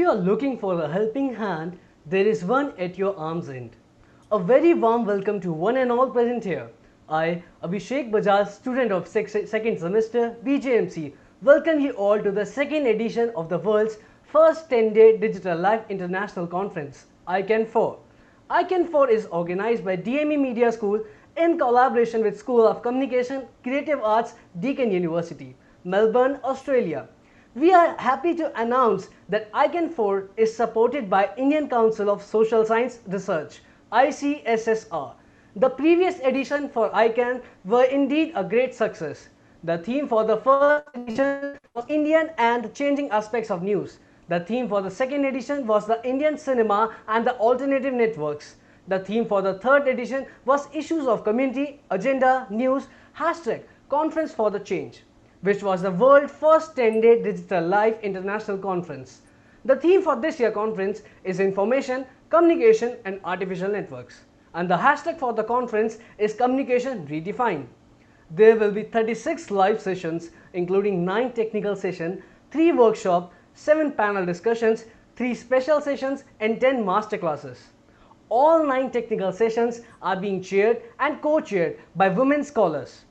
you are looking for a helping hand, there is one at your arm's end. A very warm welcome to one and all present here. I, Abhishek Bajaj, student of second semester BJMC, welcome you all to the second edition of the world's first 10-day Digital Life International Conference, ICAN4. ICAN4 is organized by DME Media School in collaboration with School of Communication, Creative Arts, Deakin University, Melbourne, Australia. We are happy to announce that ICAN4 is supported by Indian Council of Social Science Research, ICSSR. The previous edition for ICAN were indeed a great success. The theme for the first edition was Indian and changing aspects of news. The theme for the second edition was the Indian cinema and the alternative networks. The theme for the third edition was issues of community, agenda, news, hashtag, conference for the change, which was the world's first 10-day Digital Life International Conference. The theme for this year's conference is Information, Communication and Artificial Networks. And the hashtag for the conference is Communication Redefined. There will be 36 live sessions, including 9 technical sessions, 3 workshops, 7 panel discussions, 3 special sessions and 10 masterclasses. All 9 technical sessions are being chaired and co-chaired by women scholars.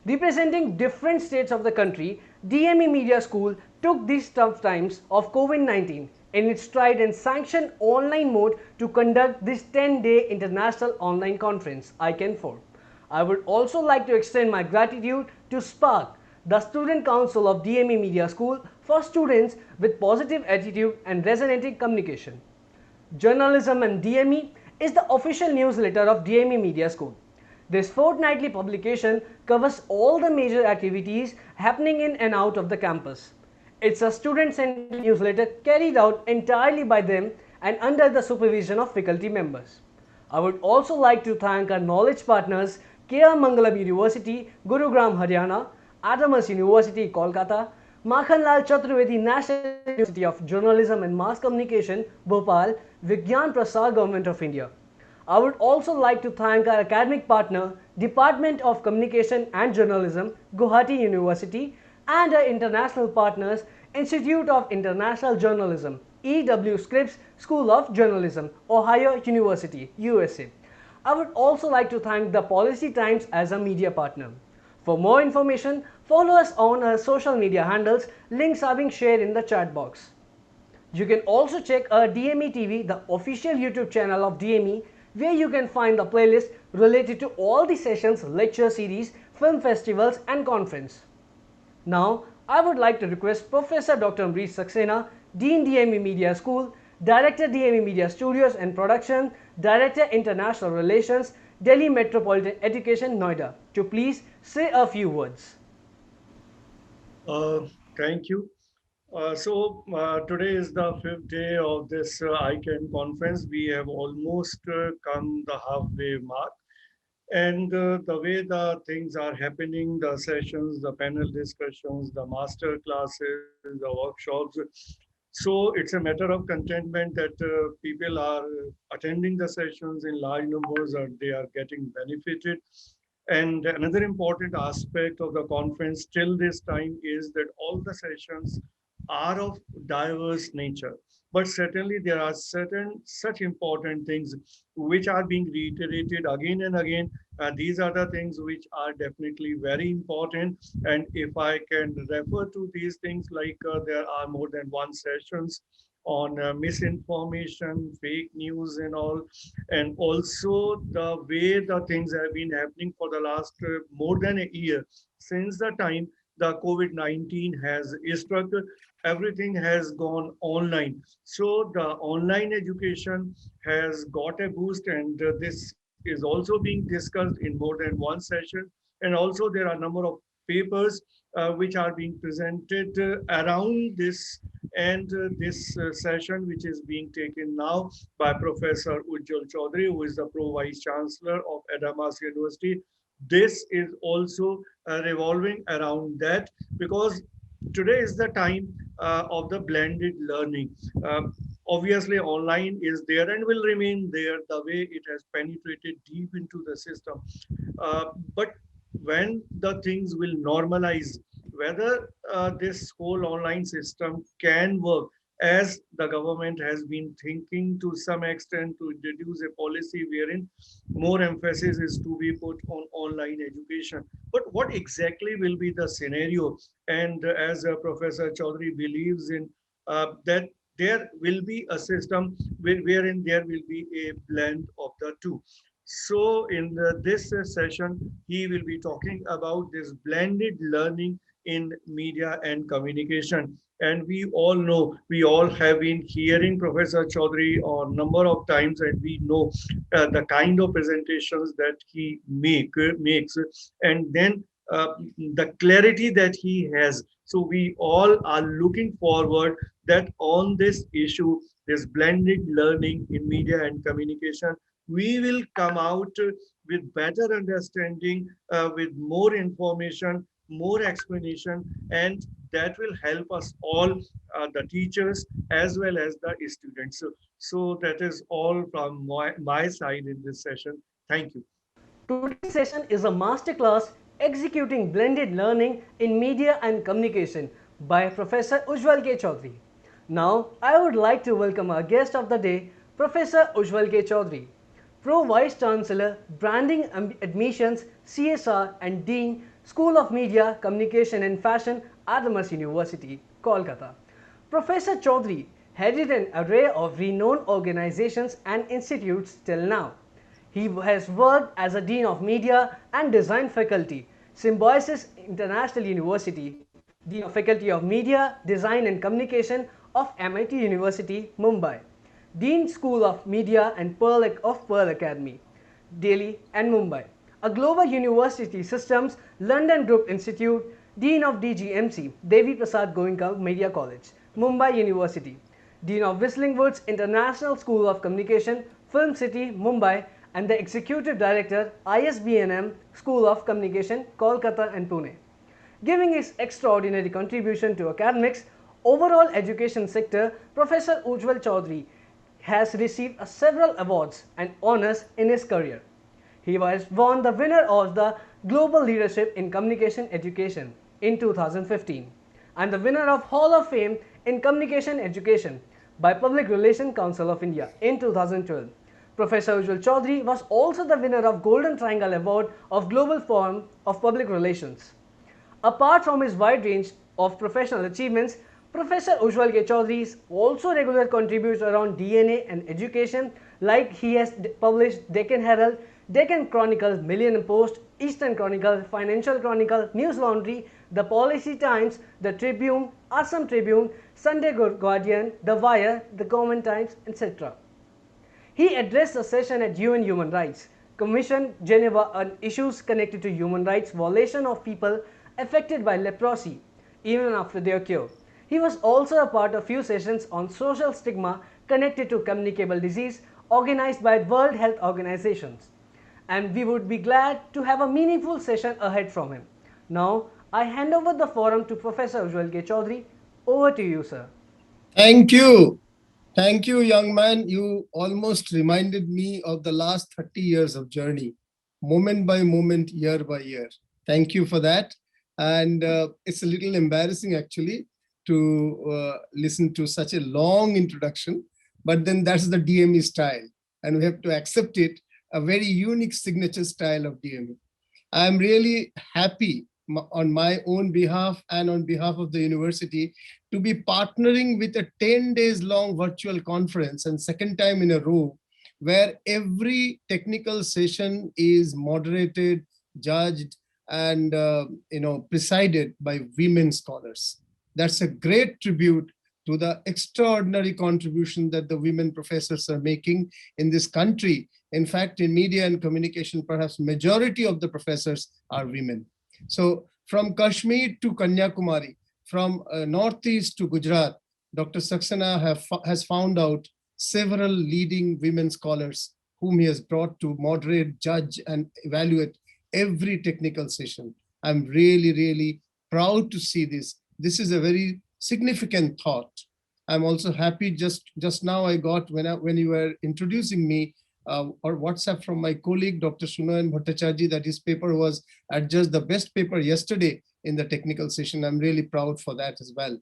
Representing different states of the country, DME Media School took these tough times of COVID-19 in its stride and sanctioned online mode to conduct this 10-day international online conference, ICAN4. I would also like to extend my gratitude to Spark, the Student Council of DME Media School, for students with positive attitude and resonating communication. Journalism and DME is the official newsletter of DME Media School. This fortnightly publication covers all the major activities happening in and out of the campus. It's a student-centered newsletter carried out entirely by them and under the supervision of faculty members. I would also like to thank our knowledge partners K.R. Mangalam University, Gurugram, Haryana, Adamas University, Kolkata, Makhanlal Chaturvedi National University of Journalism and Mass Communication, Bhopal, Vigyan Prasad Government of India. I would also like to thank our academic partner, Department of Communication and Journalism, Guwahati University, and our international partners, Institute of International Journalism, E.W. Scripps School of Journalism, Ohio University, USA. I would also like to thank the Policy Times as a media partner. For more information, follow us on our social media handles. Links are being shared in the chat box. You can also check our DME TV, the official YouTube channel of DME, where you can find the playlist related to all the sessions, lecture series, film festivals and conference. Now, I would like to request Professor Dr. Amrish Saxena, Dean DME Media School, Director DME Media Studios and Production, Director International Relations, Delhi Metropolitan Education, Noida, to please say a few words. Thank you. Today is the 5th day of this ICANN conference. We have almost come the halfway mark. And the way the things are happening, the sessions, the panel discussions, the master classes, the workshops. So it's a matter of contentment that people are attending the sessions in large numbers or they are getting benefited. And another important aspect of the conference till this time is that all the sessions are of diverse nature. But certainly there are certain such important things which are being reiterated again and again. These are the things which are definitely very important. And if I can refer to these things, like there are more than one sessions on misinformation, fake news and all, and also the way the things have been happening for the last more than a year since the time the COVID-19 has struck, everything has gone online. So the online education has got a boost, and this is also being discussed in more than one session. And also there are a number of papers which are being presented around this, and this session which is being taken now by Professor Ujjwal Chaudhary, who is the Pro Vice-Chancellor of Adamas University. This is also revolving around that, because today is the time of the blended learning. Obviously, online is there and will remain there the way it has penetrated deep into the system. But when the things will normalize, whether this whole online system can work as the government has been thinking to some extent to introduce a policy wherein more emphasis is to be put on online education. But what exactly will be the scenario? And as Professor Chaudhary believes in that there will be a system wherein there will be a blend of the two. So in this session, he will be talking about this blended learning in media and communication. And we all know, we all have been hearing Professor Chaudhary a number of times, and we know the kind of presentations that he makes, and then the clarity that he has. So we all are looking forward that on this issue, this blended learning in media and communication, we will come out with better understanding, with more information, more explanation, and that will help us all, the teachers as well as the students. So that is all from my side in this session. Thank you. Today's session is a masterclass executing blended learning in media and communication by Professor Ujjwal K. Chaudhary. Now, I would like to welcome our guest of the day, Professor Ujjwal K. Chaudhary, Pro Vice-Chancellor, Branding Admissions, CSR and Dean, School of Media, Communication and Fashion, Adamas University, Kolkata. Professor Chaudhary headed an array of renowned organizations and institutes till now. He has worked as a Dean of Media and Design Faculty, Symbiosis International University, Dean of Faculty of Media, Design and Communication of MIT University, Mumbai, Dean School of Media and Pearl Academy, Delhi and Mumbai, a Global University Systems London Group Institute, Dean of DGMC, Devi Prasad Goenka Media College, Mumbai University, Dean of Whistling Woods International School of Communication, Film City, Mumbai, and the Executive Director, ISBNM School of Communication, Kolkata and Pune. Giving his extraordinary contribution to academics, overall education sector, Professor Ujjwal Chaudhary has received several awards and honors in his career. He was won the winner of the Global Leadership in Communication Education in 2015 and the winner of Hall of Fame in Communication Education by Public Relations Council of India in 2012. Professor Ujjwal Chaudhary was also the winner of Golden Triangle Award of Global Forum of Public Relations. Apart from his wide range of professional achievements, Professor Ujjwal K. Chaudhary also regularly contributes around DNA and education, like he has published Deccan Herald, Deccan Chronicle, Millennium Post, Eastern Chronicle, Financial Chronicle, News Laundry, The Policy Times, The Tribune, Assam Tribune, Sunday Guardian, The Wire, The Government Times, etc. He addressed a session at UN Human Rights Commission, Geneva on issues connected to human rights violation of people affected by leprosy, even after their cure. He was also a part of few sessions on social stigma connected to communicable disease organized by World Health Organizations. And we would be glad to have a meaningful session ahead from him. Now, I hand over the forum to Professor Ujjwal K. Chaudhary. Over to you, sir. Thank you. Thank you, young man. You almost reminded me of the last 30 years of journey, moment by moment, year by year. Thank you for that. And it's a little embarrassing, actually, to listen to such a long introduction, but then that's the DME style, and we have to accept it, a very unique signature style of DME. I'm really happy on my own behalf and on behalf of the university to be partnering with a 10 days long virtual conference, and second time in a row, where every technical session is moderated, judged, and presided by women scholars. That's a great tribute to the extraordinary contribution that the women professors are making in this country. In fact, in media and communication, perhaps majority of the professors are women. So from Kashmir to Kanyakumari, from Northeast to Gujarat, Dr. Saxena has found out several leading women scholars whom he has brought to moderate, judge, and evaluate every technical session. I'm really, really proud to see this. This is a very significant thought. I'm also happy just now I got, when you were introducing me, or WhatsApp from my colleague, Dr. Sunayan Bhattacharjee, that his paper was adjudged the best paper yesterday in the technical session. I'm really proud for that as well.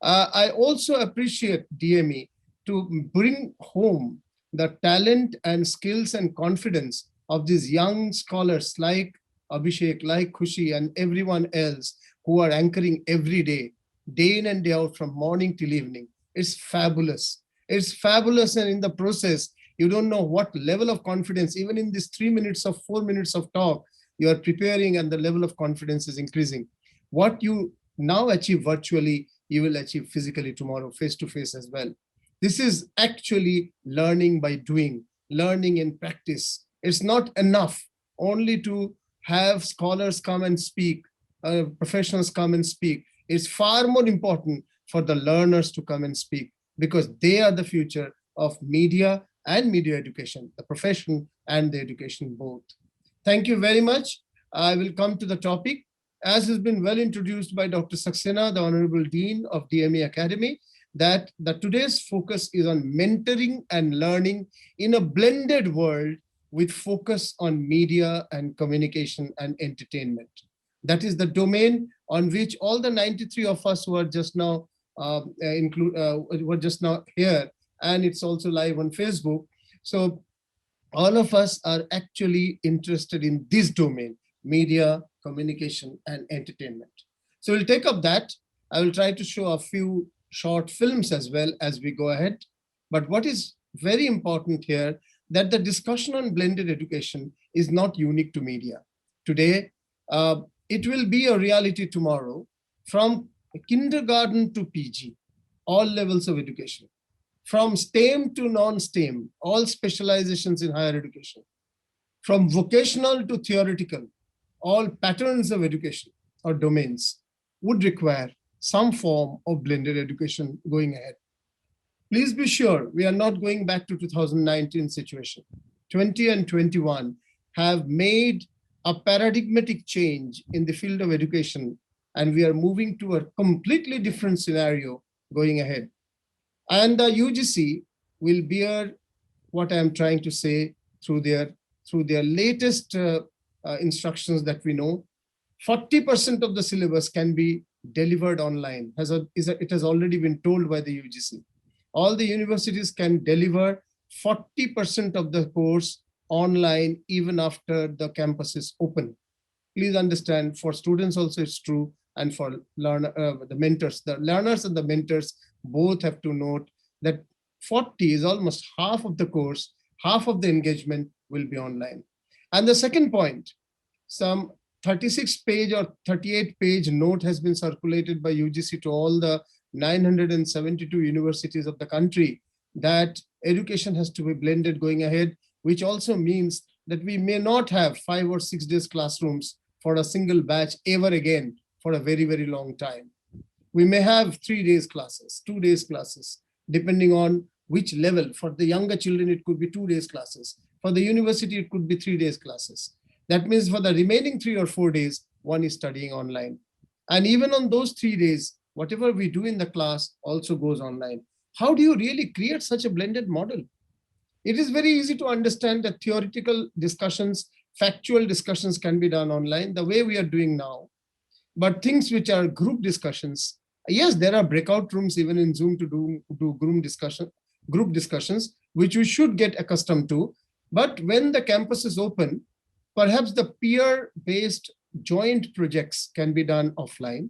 I also appreciate DME to bring home the talent and skills and confidence of these young scholars like Abhishek, like Khushi, and everyone else who are anchoring every day in and day out from morning till evening. It's fabulous. It's fabulous. And in the process, you don't know what level of confidence, even in these 3 minutes or 4 minutes of talk, you are preparing and the level of confidence is increasing. What you now achieve virtually, you will achieve physically tomorrow, face to face as well. This is actually learning by doing, learning in practice. It's not enough only to have scholars come and speak, professionals come and speak. It's far more important for the learners to come and speak, because they are the future of media and media education, the profession and the education both. Thank you very much. I will come to the topic. As has been well introduced by Dr. Saxena, the Honorable Dean of DME Academy, that today's focus is on mentoring and learning in a blended world with focus on media and communication and entertainment. That is the domain on which all the 93 of us who are just now were just now here, and it's also live on Facebook. So all of us are actually interested in this domain, media, communication, and entertainment. So we'll take up that. I will try to show a few short films as well as we go ahead. But what is very important here, that the discussion on blended education is not unique to media. Today, it will be a reality tomorrow, from kindergarten to PG, all levels of education, from STEM to non-STEM, all specializations in higher education, from vocational to theoretical, all patterns of education or domains would require some form of blended education going ahead. Please be sure we are not going back to 2019 situation. 20 and 21 have made a paradigmatic change in the field of education, and we are moving to a completely different scenario going ahead. And the UGC will bear what I am trying to say through their latest instructions that we know. 40% of the syllabus can be delivered online. It has already been told by the UGC. All the universities can deliver 40% of the course online even after the campus is open. Please understand, for students also it's true, and for the mentors, the learners and the mentors both have to note that 40 is almost half of the course, half of the engagement will be online. And the second point, some 36-page or 38-page note has been circulated by UGC to all the 972 universities of the country that education has to be blended going ahead, which also means that we may not have 5 or 6 days classrooms for a single batch ever again for a very, very long time. We may have 3 days classes, 2 days classes, depending on which level. For the younger children, it could be 2 days classes. For the university, it could be 3 days classes. That means for the remaining 3 or 4 days, one is studying online. And even on those 3 days, whatever we do in the class also goes online. How do you really create such a blended model? It is very easy to understand that theoretical discussions, factual discussions can be done online the way we are doing now. But things which are group discussions, yes, there are breakout rooms even in Zoom to do group discussions, which we should get accustomed to. But when the campus is open, perhaps the peer-based joint projects can be done offline.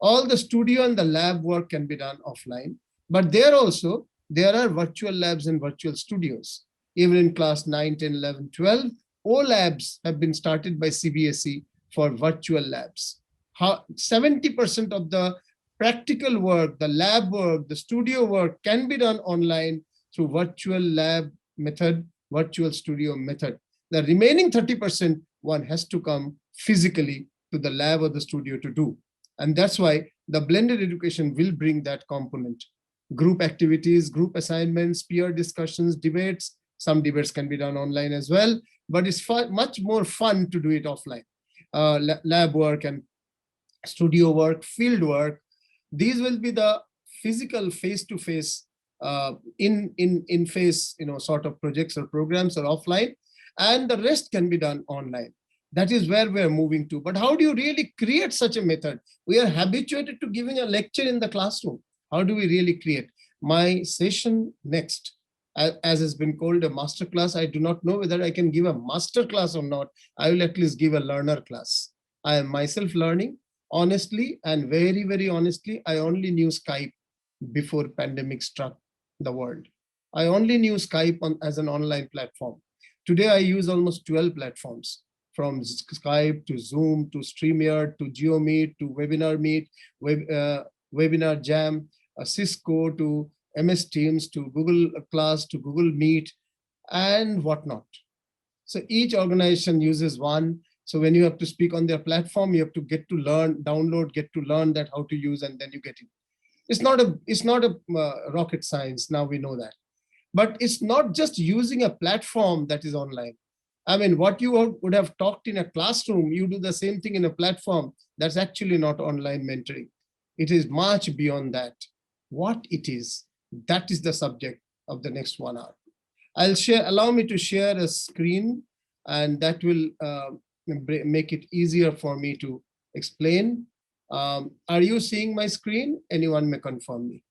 All the studio and the lab work can be done offline. But there also, there are virtual labs and virtual studios. Even in class 9, 10, 11, 12, all labs have been started by CBSE for virtual labs. 70% of the practical work, the lab work, the studio work can be done online through virtual lab method, virtual studio method. The remaining 30%, one has to come physically to the lab or the studio to do. And that's why the blended education will bring that component. Group activities, group assignments, peer discussions, debates. Some debates can be done online as well, but it's much more fun to do it offline. Lab work and studio work, field work. These will be the physical face-to-face, in-face, sort of projects or programs or offline, and the rest can be done online. That is where we are moving to. But how do you really create such a method? We are habituated to giving a lecture in the classroom. How do we really create? My session next, as has been called a master class, I do not know whether I can give a master class or not. I will at least give a learner class. I am myself learning honestly, and very, very honestly, I only knew Skype before pandemic struck the world. I only knew Skype as an online platform. Today, I use almost 12 platforms, from Skype to Zoom to StreamYard to GeoMeet to Webinar Meet, Webinar Jam, Cisco to MS Teams to Google Class to Google Meet and whatnot. So each organization uses one. So when you have to speak on their platform, you have to get to learn, download, get to learn that how to use, and then you get it. It's not a rocket science. Now we know that. But it's not just using a platform that is online. I mean, what you would have talked in a classroom, you do the same thing in a platform. That's actually not online mentoring. It is much beyond that. What it is, that is the subject of the next 1 hour. Allow me to share a screen, and that will make it easier for me to explain. Are you seeing my screen? Anyone may confirm me.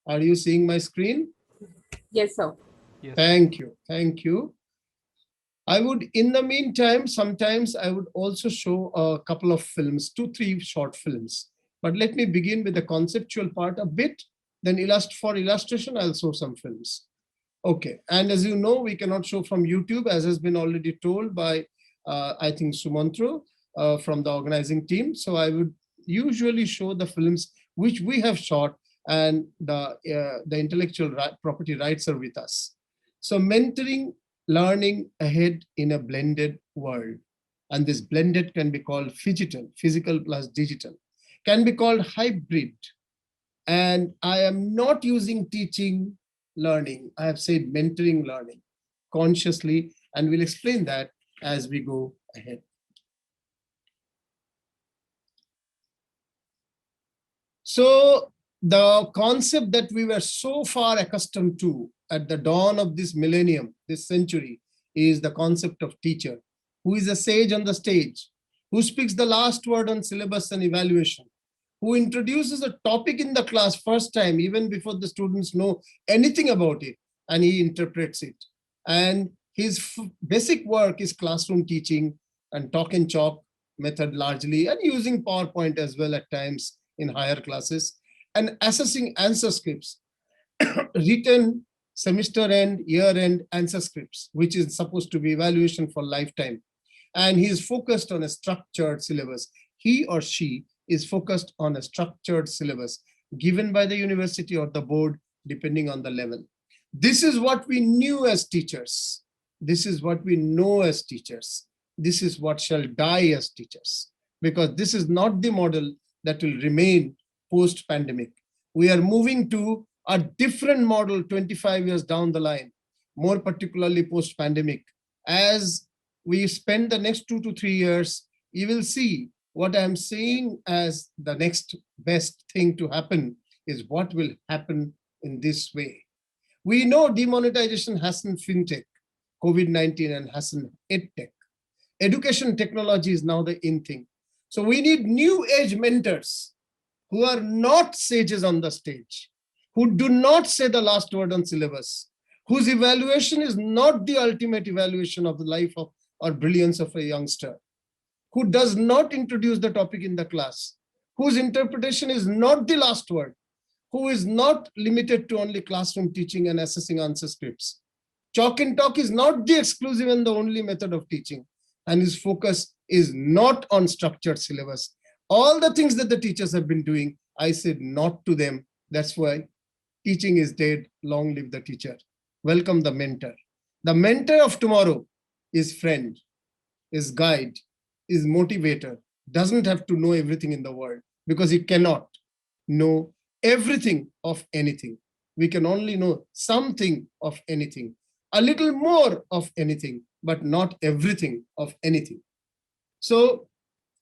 Are you seeing my screen? Yes, sir. Yes. Thank you. Thank you. I would, in the meantime, sometimes I would also show a couple of films, 2-3 short films. But let me begin with the conceptual part a bit. Then for illustration, I'll show some films. Okay. And as you know, we cannot show from YouTube, as has been already told by, I think, Sumantro from the organizing team. So I would usually show the films which we have shot, and the intellectual property rights are with us. So mentoring, learning ahead in a blended world. And this blended can be called physical plus digital, can be called hybrid. And I am not using teaching, learning. I have said mentoring, learning consciously, and we'll explain that as we go ahead. So the concept that we were so far accustomed to at the dawn of this millennium, this century, is the concept of teacher, who is a sage on the stage, who speaks the last word on syllabus and evaluation, who introduces a topic in the class first time, even before the students know anything about it, and he interprets it. And his basic work is classroom teaching and talk and chalk method largely, and using PowerPoint as well at times in higher classes, and assessing answer scripts, written semester end, year end answer scripts, which is supposed to be evaluation for lifetime. And he is focused on a structured syllabus. He or she is focused on a structured syllabus given by the university or the board, depending on the level. This is what we knew as teachers. This is what we know as teachers. This is what shall die as teachers, because this is not the model that will remain post-pandemic. We are moving to a different model 25 years down the line, more particularly post-pandemic. As we spend the next 2 to 3 years, you will see what I'm saying as the next best thing to happen is what will happen in this way. We know demonetization hasn't fintech, COVID-19, and hasn't edtech. Education technology is now the in thing. So we need new age mentors who are not sages on the stage, who do not say the last word on syllabus, whose evaluation is not the ultimate evaluation of the life of or brilliance of a youngster, who does not introduce the topic in the class, whose interpretation is not the last word, who is not limited to only classroom teaching and assessing answer scripts. Chalk and talk is not the exclusive and the only method of teaching, and his focus is not on structured syllabus. All the things that the teachers have been doing, I said not to them. That's why teaching is dead. Long live the teacher. Welcome the mentor. The mentor of tomorrow is friend, is guide, is motivator, doesn't have to know everything in the world, because he cannot know everything of anything. We can only know something of anything, a little more of anything, but not everything of anything. So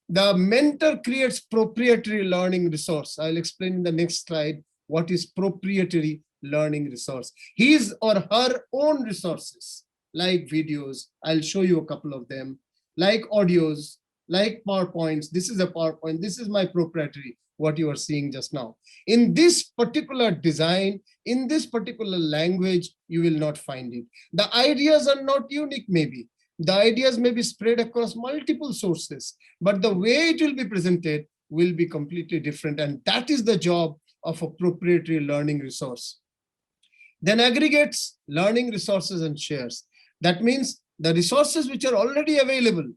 the mentor creates proprietary learning resource. I'll explain in the next slide what is proprietary learning resource. His or her own resources, like videos. I'll show you a couple of them, like audios, like PowerPoints. This is a PowerPoint. This is my proprietary, what you are seeing just now. In this particular design, in this particular language, you will not find it. The ideas are not unique, maybe. The ideas may be spread across multiple sources, but the way it will be presented will be completely different. And that is the job of a proprietary learning resource. Then aggregates learning resources and shares. That means the resources which are already available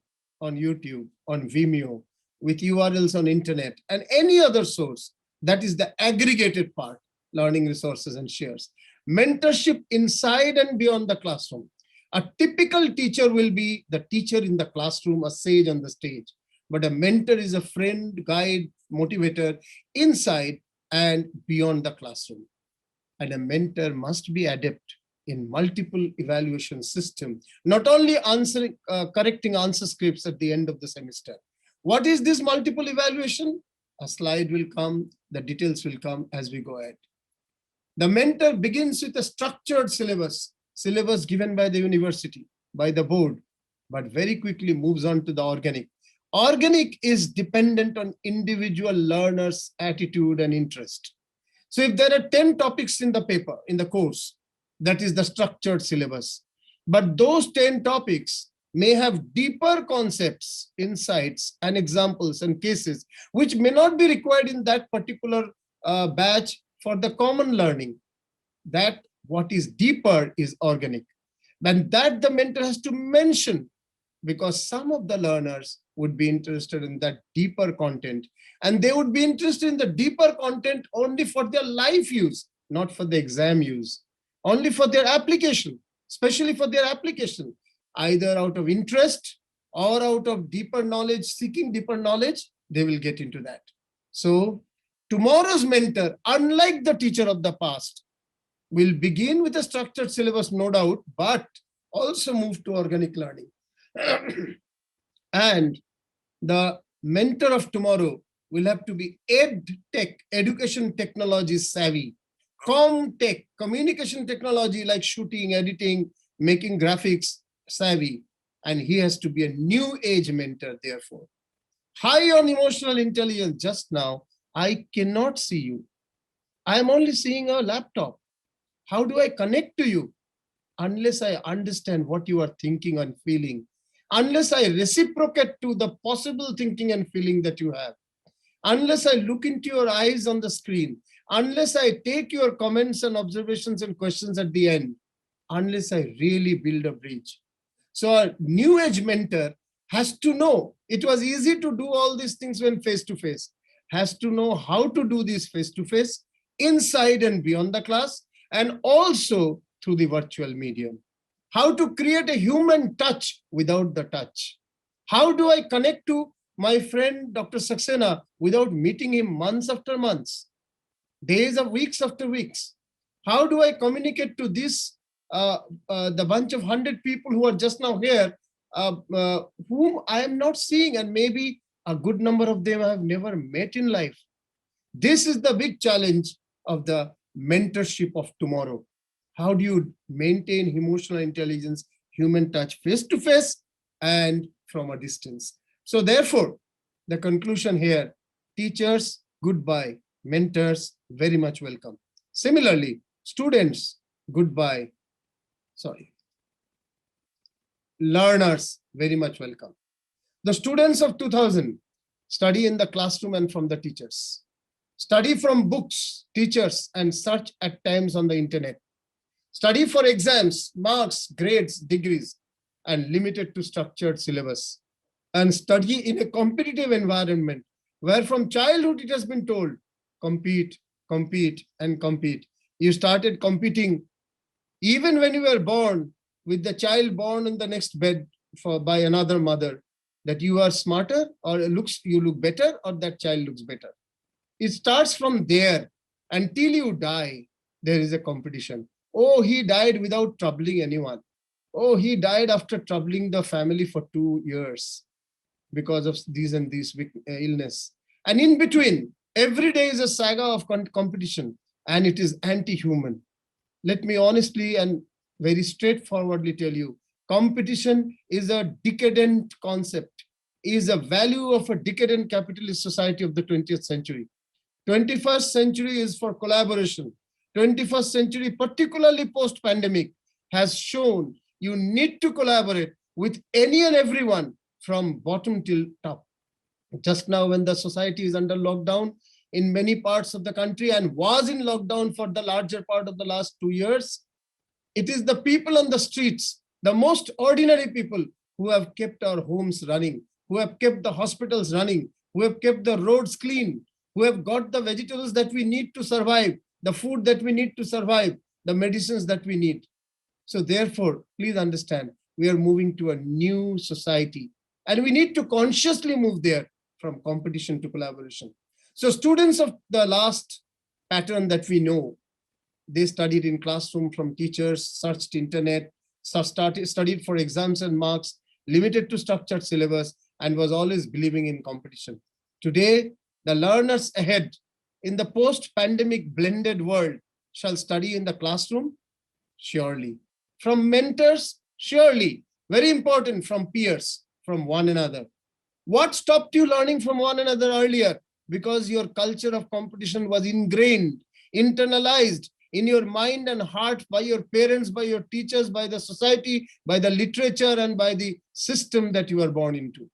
on YouTube, on Vimeo, with URLs on internet, and any other source. That is the aggregated part, learning resources and shares. Mentorship inside and beyond the classroom. A typical teacher will be the teacher in the classroom, a sage on the stage. But a mentor is a friend, guide, motivator inside and beyond the classroom. And a mentor must be adept in multiple evaluation system, not only correcting answer scripts at the end of the semester. What is this multiple evaluation? A slide will come, the details will come as we go ahead. The mentor begins with a structured syllabus given by the university, by the board, but very quickly moves on to the organic. Organic is dependent on individual learners' attitude and interest. So if there are 10 topics in the paper, in the course, that is the structured syllabus. But those 10 topics may have deeper concepts, insights, and examples and cases, which may not be required in that particular batch for the common learning. That what is deeper is organic. And that the mentor has to mention, because some of the learners would be interested in that deeper content, and they would be interested in the deeper content only for their life use, not for the exam use, only for their application, especially for their application, either out of interest or out of deeper knowledge, seeking deeper knowledge, they will get into that. So tomorrow's mentor, unlike the teacher of the past, will begin with a structured syllabus, no doubt, but also move to organic learning. And the mentor of tomorrow will have to be ed-tech, education technology savvy, com-tech, communication technology like shooting, editing, making graphics savvy. And he has to be a new age mentor, therefore. High on emotional intelligence. Just now, I cannot see you. I am only seeing a laptop. How do I connect to you? Unless I understand what you are thinking and feeling, unless I reciprocate to the possible thinking and feeling that you have, unless I look into your eyes on the screen, unless I take your comments and observations and questions at the end, unless I really build a bridge. So a new age mentor has to know, it was easy to do all these things when face-to-face, has to know how to do this face-to-face, inside and beyond the class, and also through the virtual medium. How to create a human touch without the touch. How do I connect to my friend, Dr. Saxena, without meeting him months after months, days or weeks after weeks? How do I communicate to this, the bunch of 100 people who are just now here, whom I am not seeing, and maybe a good number of them I have never met in life? This is the big challenge of the mentorship of tomorrow. How do you maintain emotional intelligence, human touch, face-to-face and from a distance? So therefore, the conclusion here, teachers, goodbye. Mentors, very much welcome. Similarly, students, goodbye. Sorry. Learners, very much welcome. The students of 2000 study in the classroom and from the teachers. Study from books, teachers, and search at times on the internet. Study for exams, marks, grades, degrees, and limited to structured syllabus. And study in a competitive environment where from childhood it has been told, compete, compete, and compete. You started competing even when you were born with the child born in the next bed by another mother, that you are smarter or you look better or that child looks better. It starts from there until you die. There is a competition. Oh, he died without troubling anyone. Oh, he died after troubling the family for 2 years because of these and these illness. And in between, every day is a saga of competition, and it is anti-human. Let me honestly and very straightforwardly tell you, Competition is a decadent concept, is a value of a decadent capitalist society of the 20th century. 21st century is for collaboration. 21st century, particularly post-pandemic, has shown you need to collaborate with any and everyone from bottom till top. Just now, when the society is under lockdown in many parts of the country and was in lockdown for the larger part of the last 2 years, it is the people on the streets, the most ordinary people, who have kept our homes running, who have kept the hospitals running, who have kept the roads clean, who have got the vegetables that we need to survive, the food that we need to survive, the medicines that we need. So therefore, please understand, we are moving to a new society, and we need to consciously move there from competition to collaboration. So students of the last pattern that we know, they studied in classroom from teachers, searched internet, studied for exams and marks, limited to structured syllabus, and was always believing in competition. Today, the learners ahead in the post-pandemic blended world shall study in the classroom, surely. From mentors, surely. Very important, from peers, from one another. What stopped you learning from one another earlier? Because your culture of competition was ingrained, internalized in your mind and heart by your parents, by your teachers, by the society, by the literature, and by the system that you are born into.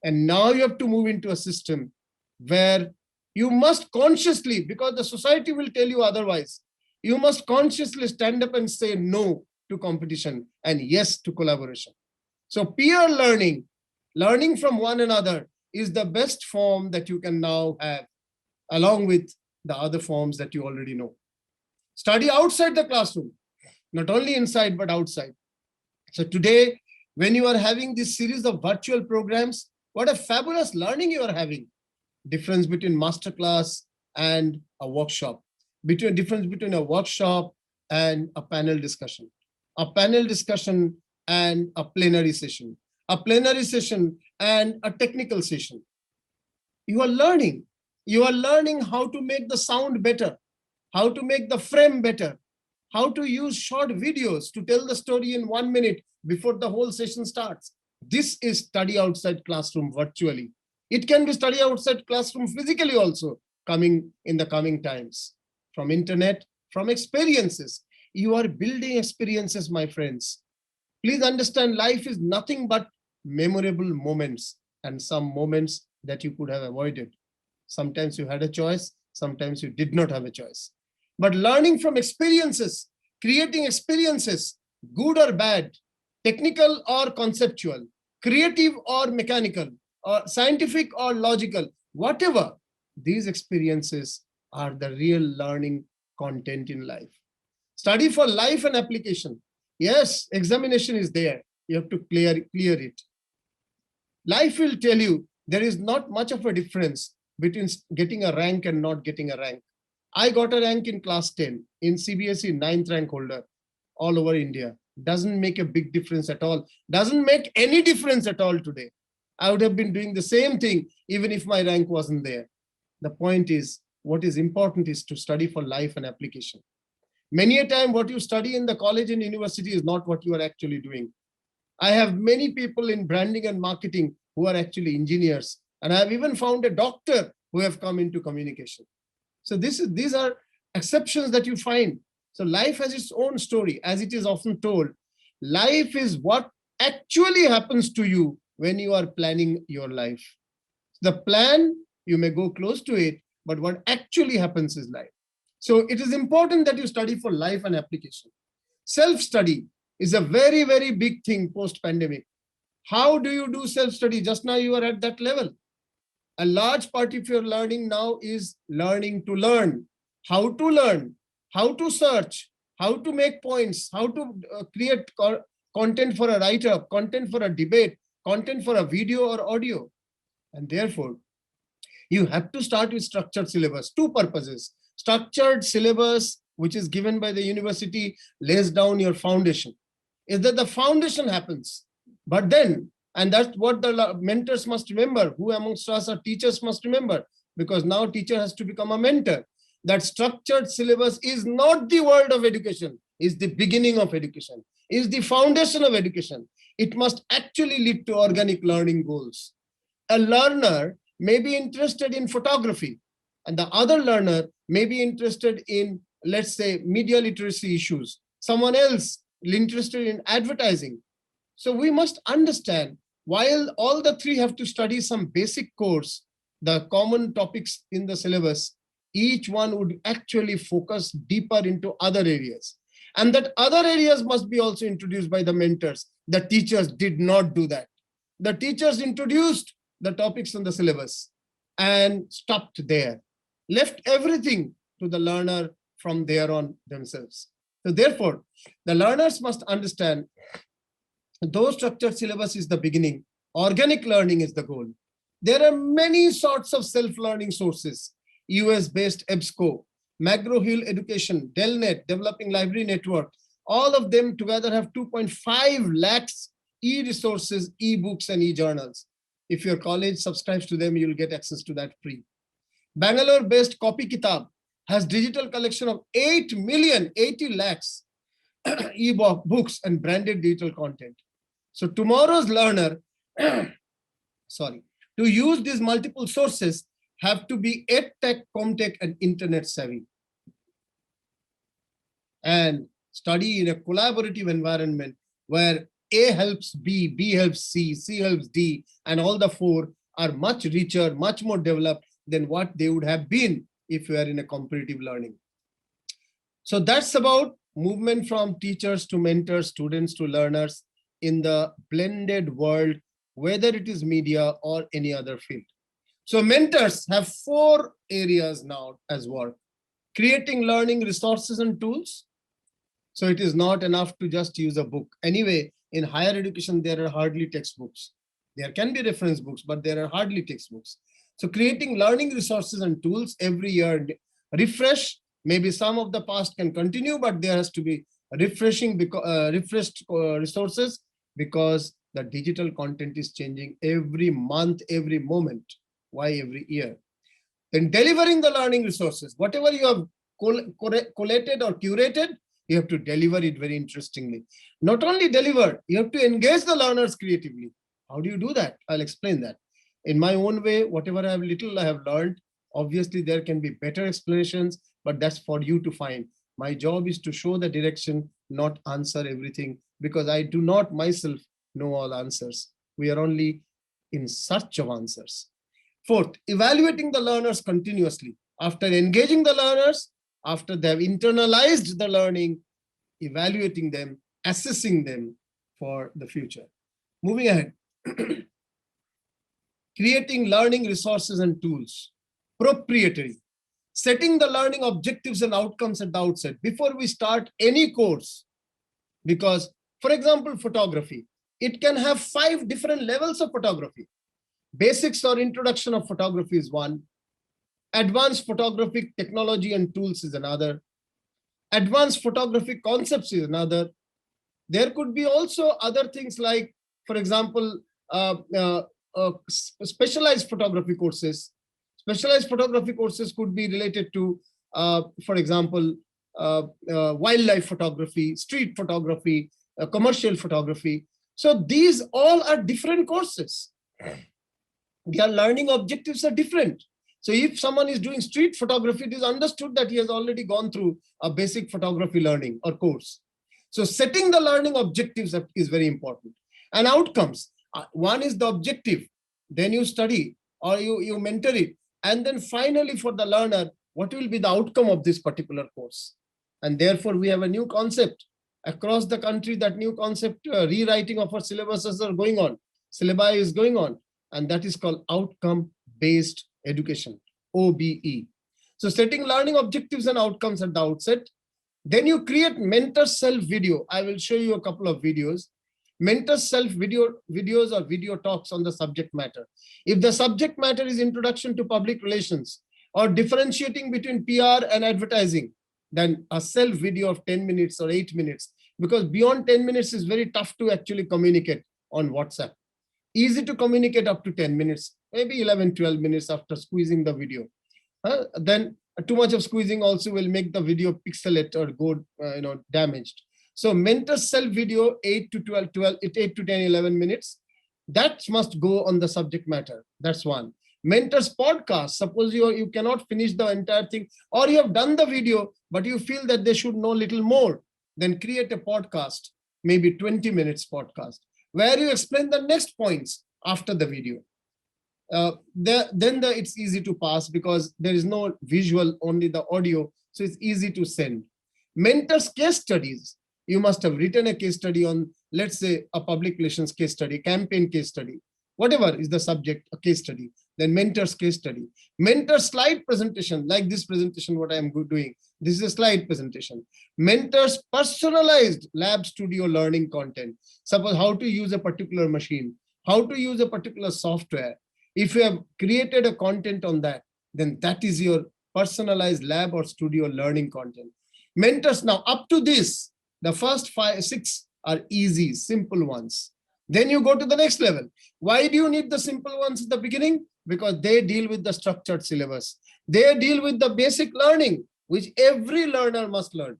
And now you have to move into a system where you must consciously, because the society will tell you otherwise, you must consciously stand up and say no to competition and yes to collaboration. So peer learning, learning from one another, is the best form that you can now have, along with the other forms that you already know. Study outside the classroom, not only inside, but outside. So today, when you are having this series of virtual programs, what a fabulous learning you are having. Difference between masterclass and a workshop, difference between a workshop and a panel discussion, and a plenary session, and a technical session. You are learning how to make the sound better, how to make the frame better, how to use short videos to tell the story in 1 minute before the whole session starts. This is study outside classroom virtually. It can be study outside classroom physically also, coming in the coming times. From internet, from experiences. You are building experiences, my friends. Please understand, life is nothing but memorable moments, and some moments that you could have avoided. Sometimes you had a choice, sometimes you did not have a choice. But learning from experiences, creating experiences, good or bad, technical or conceptual, creative or mechanical, or scientific or logical, whatever, these experiences are the real learning content in life. Study for life and application. Yes, examination is there. You have to clear it. Life will tell you there is not much of a difference between getting a rank and not getting a rank. I got a rank in class 10 in CBSE, 9th rank holder all over India. Doesn't make a big difference at all. Doesn't make any difference at all today. I would have been doing the same thing even if my rank wasn't there. The point is, what is important is to study for life and application. Many a time what you study in the college and university is not what you are actually doing. I have many people in branding and marketing who are actually engineers. And I have even found a doctor who have come into communication. So these are exceptions that you find. So life has its own story, as it is often told. Life is what actually happens to you when you are planning your life. The plan, you may go close to it, but what actually happens is life. So it is important that you study for life and application. Self-study is a very, very big thing post-pandemic. How do you do self-study? Just now you are at that level. A large part of your learning now is learning to learn, how to search, how to make points, how to create content for a write-up, content for a debate, content for a video or audio. And therefore, you have to start with structured syllabus. Two purposes. Structured syllabus, which is given by the university, lays down your foundation. Is that the foundation happens. But then, and that's what the mentors must remember, who amongst us are teachers must remember, because now teacher has to become a mentor. That structured syllabus is not the world of education, is the beginning of education. is the foundation of education. It must actually lead to organic learning goals. A learner may be interested in photography, and the other learner may be interested in, let's say, media literacy issues. Someone else interested in advertising. So we must understand, while all the three have to study some basic course, the common topics in the syllabus, each one would actually focus deeper into other areas. And that other areas must be also introduced by the mentors. The teachers did not do that. The teachers introduced the topics on the syllabus and stopped there, left everything to the learner from there on themselves. So therefore, the learners must understand, though structured syllabus is the beginning, organic learning is the goal. There are many sorts of self-learning sources: US-based EBSCO, McGraw-Hill Education, Delnet, Developing Library Network. All of them together have 2.5 lakhs e-resources, e-books, and e-journals. If your college subscribes to them, you'll get access to that free. Bangalore-based Copy Kitab has digital collection of 8 million, 80 lakhs e-books and branded digital content. So tomorrow's learner, sorry, to use these multiple sources have to be EdTech, ComTech, and internet savvy, and study in a collaborative environment where A helps B, B helps C, C helps D, and all the four are much richer, much more developed than what they would have been if you are in a competitive learning. So that's about movement from teachers to mentors, students to learners in the blended world, whether it is media or any other field. So mentors have 4 areas now as work: creating learning resources and tools. So it is not enough to just use a book. Anyway, in higher education, there are hardly textbooks. There can be reference books, but there are hardly textbooks. So creating learning resources and tools every year, refresh. Maybe some of the past can continue, but there has to be refreshed resources, because the digital content is changing every month, every moment. Why every year? Then delivering the learning resources. Whatever you have collated or curated, you have to deliver it very interestingly. Not only deliver, you have to engage the learners creatively. How do you do that? I'll explain that. In my own way, whatever I have learned, obviously there can be better explanations, but that's for you to find. My job is to show the direction, not answer everything, because I do not myself know all answers. We are only in search of answers. 4th, evaluating the learners continuously. After engaging the learners, after they have internalized the learning, evaluating them, assessing them for the future. Moving ahead. Creating learning resources and tools. Proprietary. Setting the learning objectives and outcomes at the outset before we start any course. Because, for example, photography, it can have 5 different levels of photography. Basics or introduction of photography is one. Advanced photographic technology and tools is another. Advanced photographic concepts is another. There could be also other things like, for example, specialized photography courses. Specialized photography courses could be related to, for example, wildlife photography, street photography, commercial photography. So these all are different courses. Their learning objectives are different. So if someone is doing street photography, it is understood that he has already gone through a basic photography learning or course. So setting the learning objectives is very important. And outcomes. One is the objective, then you study or you mentor it. And then finally for the learner, what will be the outcome of this particular course? And therefore we have a new concept across the country. That new concept, rewriting of our syllabuses are going on. Syllabi is going on. And that is called outcome-based education, OBE. So setting learning objectives and outcomes at the outset. Then you create mentor self video. I will show you a couple of videos. Mentor self videos or video talks on the subject matter. If the subject matter is introduction to public relations or differentiating between PR and advertising, then a self video of 10 minutes or 8 minutes, because beyond 10 minutes is very tough to actually communicate on WhatsApp. Easy to communicate up to 10 minutes, maybe 11, 12 minutes after squeezing the video. Then too much of squeezing also will make the video pixelate or go damaged. So mentor self video, 8 to 8 to 10, 11 minutes. That must go on the subject matter. That's one. Mentors podcast. Suppose you cannot finish the entire thing, or you have done the video, but you feel that they should know little more. Then create a podcast, maybe 20 minutes podcast, where you explain the next points after the video. It's easy to pass because there is no visual, only the audio. So it's easy to send. Mentors case studies. You must have written a case study on, let's say, a public relations case study, campaign case study, whatever is the subject, a case study. Then mentors case study. Mentor slide presentation, like this presentation, what I am doing. This is a slide presentation. Mentors personalized lab studio learning content. Suppose how to use a particular machine, how to use a particular software. If you have created a content on that, then that is your personalized lab or studio learning content. Mentors, now up to this, the first 5, 6 are easy, simple ones. Then you go to the next level. Why do you need the simple ones at the beginning? Because they deal with the structured syllabus. They deal with the basic learning, which every learner must learn.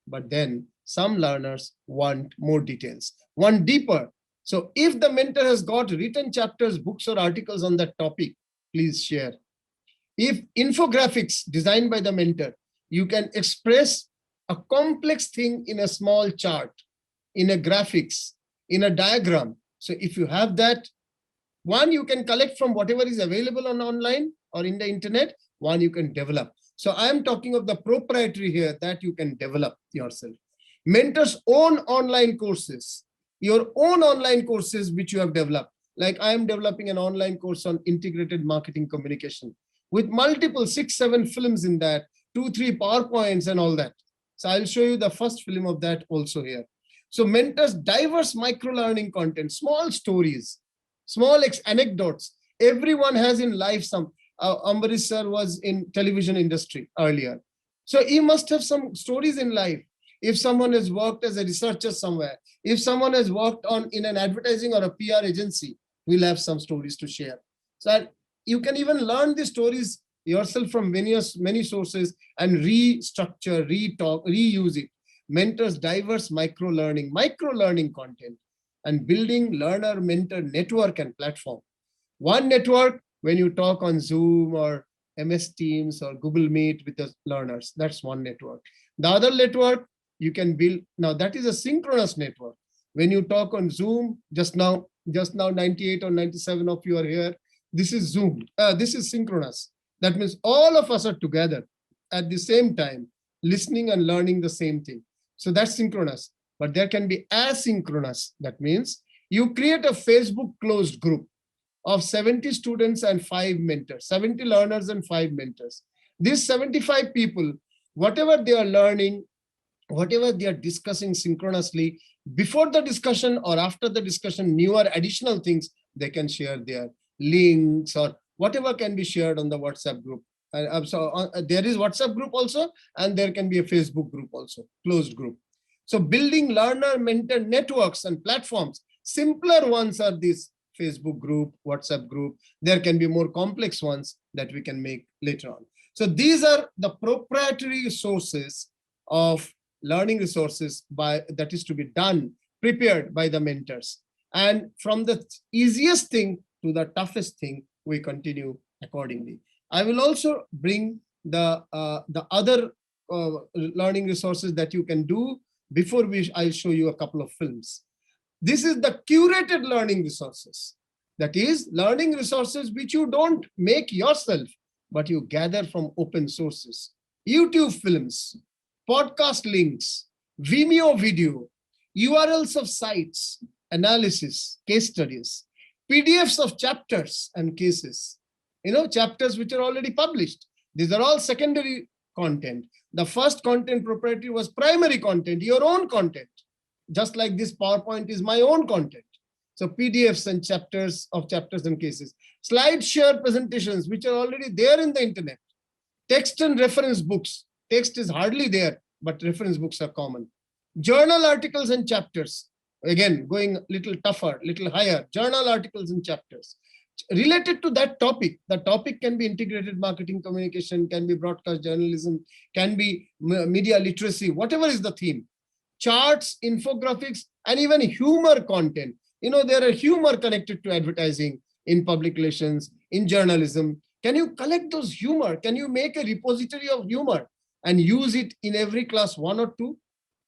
But then some learners want more details, want deeper. So if the mentor has got written chapters, books, or articles on that topic, please share. If infographics designed by the mentor, you can express a complex thing in a small chart, in a graphics, in a diagram. So if you have that, one, you can collect from whatever is available on online or in the internet, one you can develop. So I am talking of the proprietary here that you can develop yourself. Mentors' own online courses, your own online courses which you have developed. Like I am developing an online course on integrated marketing communication with multiple 6, 7 films in that, 2, 3 PowerPoints and all that. So I'll show you the first film of that also here. So mentors diverse micro-learning content, small stories, small anecdotes. Everyone has in life some. Ambarish sir was in television industry earlier. So he must have some stories in life. If someone has worked as a researcher somewhere, if someone has worked in an advertising or a PR agency, we'll have some stories to share. So you can even learn the stories yourself from many sources and restructure, reuse it. Mentors diverse micro-learning content and building learner-mentor network and platform. One network, when you talk on Zoom or MS Teams or Google Meet with the learners, that's one network. The other network you can build, now that is a synchronous network. When you talk on Zoom, just now 98 or 97 of you are here, this is Zoom, this is synchronous. That means all of us are together at the same time, listening and learning the same thing. So that's synchronous, but there can be asynchronous. That means you create a Facebook closed group of 70 students and 5 mentors, 70 learners and 5 mentors. These 75 people, whatever they are learning, whatever they are discussing synchronously, before the discussion or after the discussion, newer additional things, they can share their links or whatever can be shared on the WhatsApp group. There is WhatsApp group also, and there can be a Facebook group also, closed group. So building learner-mentor networks and platforms. Simpler ones are these Facebook group, WhatsApp group. There can be more complex ones that we can make later on. So these are the proprietary sources of learning resources that is to be done, prepared by the mentors. And from the easiest thing to the toughest thing, we continue accordingly. I will also bring the other learning resources that you can do before I'll show you a couple of films. This is the curated learning resources. That is learning resources which you don't make yourself, but you gather from open sources. YouTube films, podcast links, Vimeo video, URLs of sites, analysis, case studies, PDFs of chapters and cases, chapters which are already published. These are all secondary content. The first content proprietary was primary content, your own content. Just like this PowerPoint is my own content. So PDFs and chapters and cases. Slide share presentations, which are already there in the internet. Text and reference books. Text is hardly there, but reference books are common. Journal articles and chapters. Again, going a little tougher, little higher. Journal articles and chapters. Related to that topic, the topic can be integrated marketing communication, can be broadcast journalism, can be media literacy, whatever is the theme. charts, infographics, and even humor content. There are humor connected to advertising, in public relations, in journalism. Can you collect those humor? Can you make a repository of humor and use it in every class, one or two?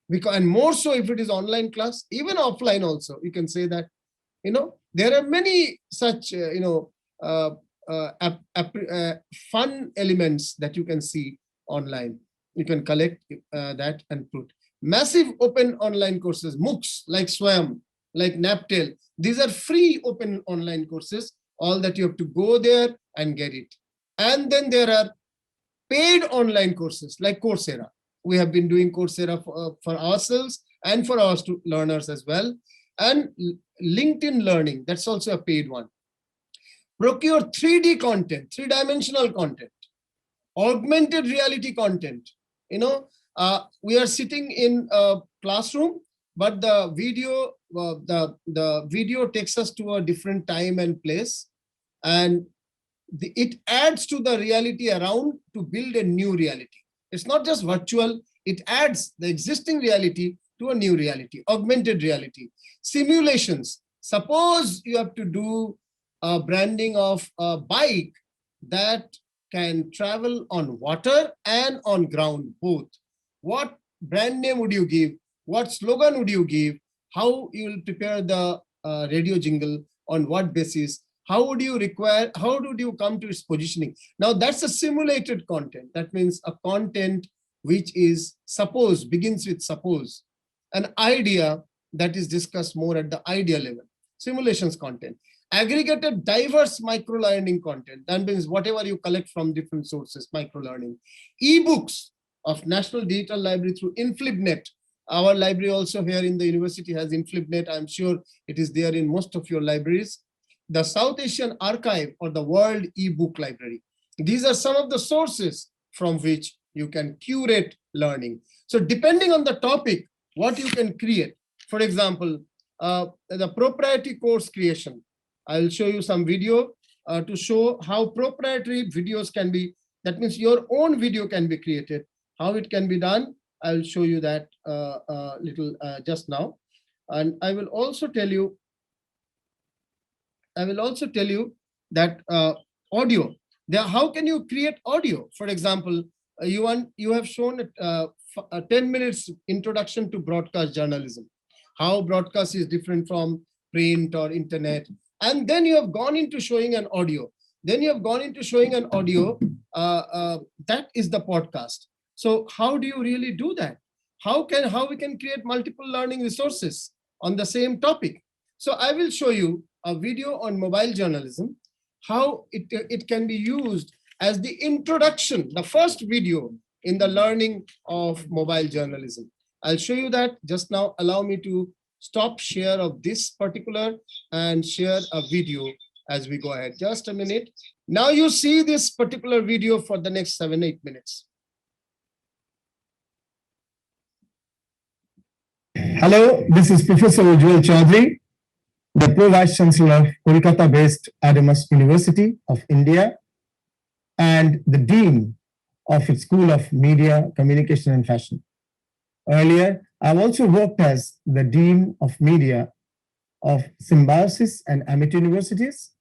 And more so if it is online class, even offline also, you can say that. There are many such, uh, fun elements that you can see online. You can collect that and put. Massive open online courses, MOOCs, like Swayam, like Naptel. These are free open online courses. All that you have to go there and get it. And then there are paid online courses like Coursera. We have been doing Coursera for ourselves and for our learners as well. And LinkedIn Learning, that's also a paid one. Procure 3D content, three-dimensional content, augmented reality content. We are sitting in a classroom, but the video, the video takes us to a different time and place, and it adds to the reality around to build a new reality. It's not just virtual, it adds the existing reality to a new reality, augmented reality. Simulations. Suppose you have to do a branding of a bike that can travel on water and on ground, both. What brand name would you give? What slogan would you give? How you will prepare the radio jingle? On what basis? How would you come to its positioning? Now that's a simulated content. That means a content which is begins with suppose, an idea that is discussed more at the idea level. Simulations content. Aggregated diverse micro-learning content. That means whatever you collect from different sources, micro-learning. E-books of National Digital Library through InflibNet. Our library also here in the university has InflibNet. I'm sure it is there in most of your libraries. The South Asian Archive or the World e-book Library. These are some of the sources from which you can curate learning. So depending on the topic, what you can create. For example, the proprietary course creation. I'll show you some video to show how proprietary videos can be. That means your own video can be created. How it can be done, I'll show you that just now. And I will also tell you that audio. How can you create audio? For example, you have shown a 10 minutes introduction to broadcast journalism. How broadcast is different from print or internet. And then you have gone into showing an audio. That is the podcast. So how do you really do that? How we can create multiple learning resources on the same topic? So I will show you a video on mobile journalism, how it can be used as the introduction, the first video in the learning of mobile journalism. I'll show you that just now. Allow me to stop share of this particular and share a video as we go ahead. Just a minute. Now you see this particular video for the next 7-8 minutes. Hello, this is Professor Ujjwal Chaudhary, the Pro-Vice-Chancellor of Kolkata-based Adamas University of India and the Dean of its School of Media, Communication and Fashion. Earlier, I've also worked as the Dean of Media of Symbiosis and Amity Universities,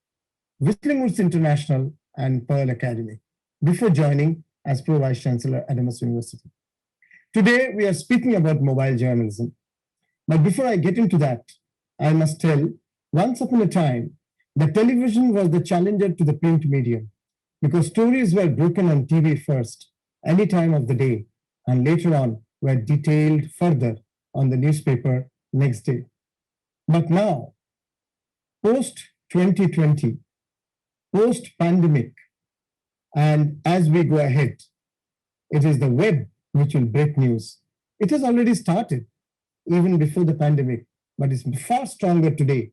Whistling Woods International and Pearl Academy, before joining as Pro-Vice-Chancellor at Adamas University. Today, we are speaking about mobile journalism. But before I get into that, I must tell, once upon a time, the television was the challenger to the print medium because stories were broken on TV first, any time of the day, and later on were detailed further on the newspaper next day. But now, post-2020, post-pandemic, and as we go ahead, it is the web which will break news. It has already started even before the pandemic, but it's far stronger today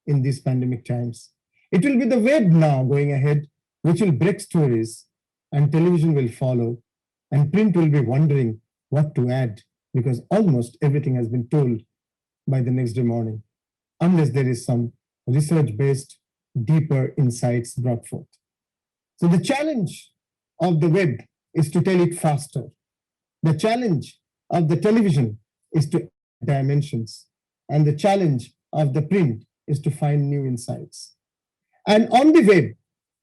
in these pandemic times. It will be the web now going ahead, which will break stories, and television will follow, and print will be wondering what to add because almost everything has been told by the next day morning, unless there is some research-based, deeper insights brought forth. So the challenge of the web is to tell it faster. The challenge of the television is to dimensions. And the challenge of the print is to find new insights. And on the web,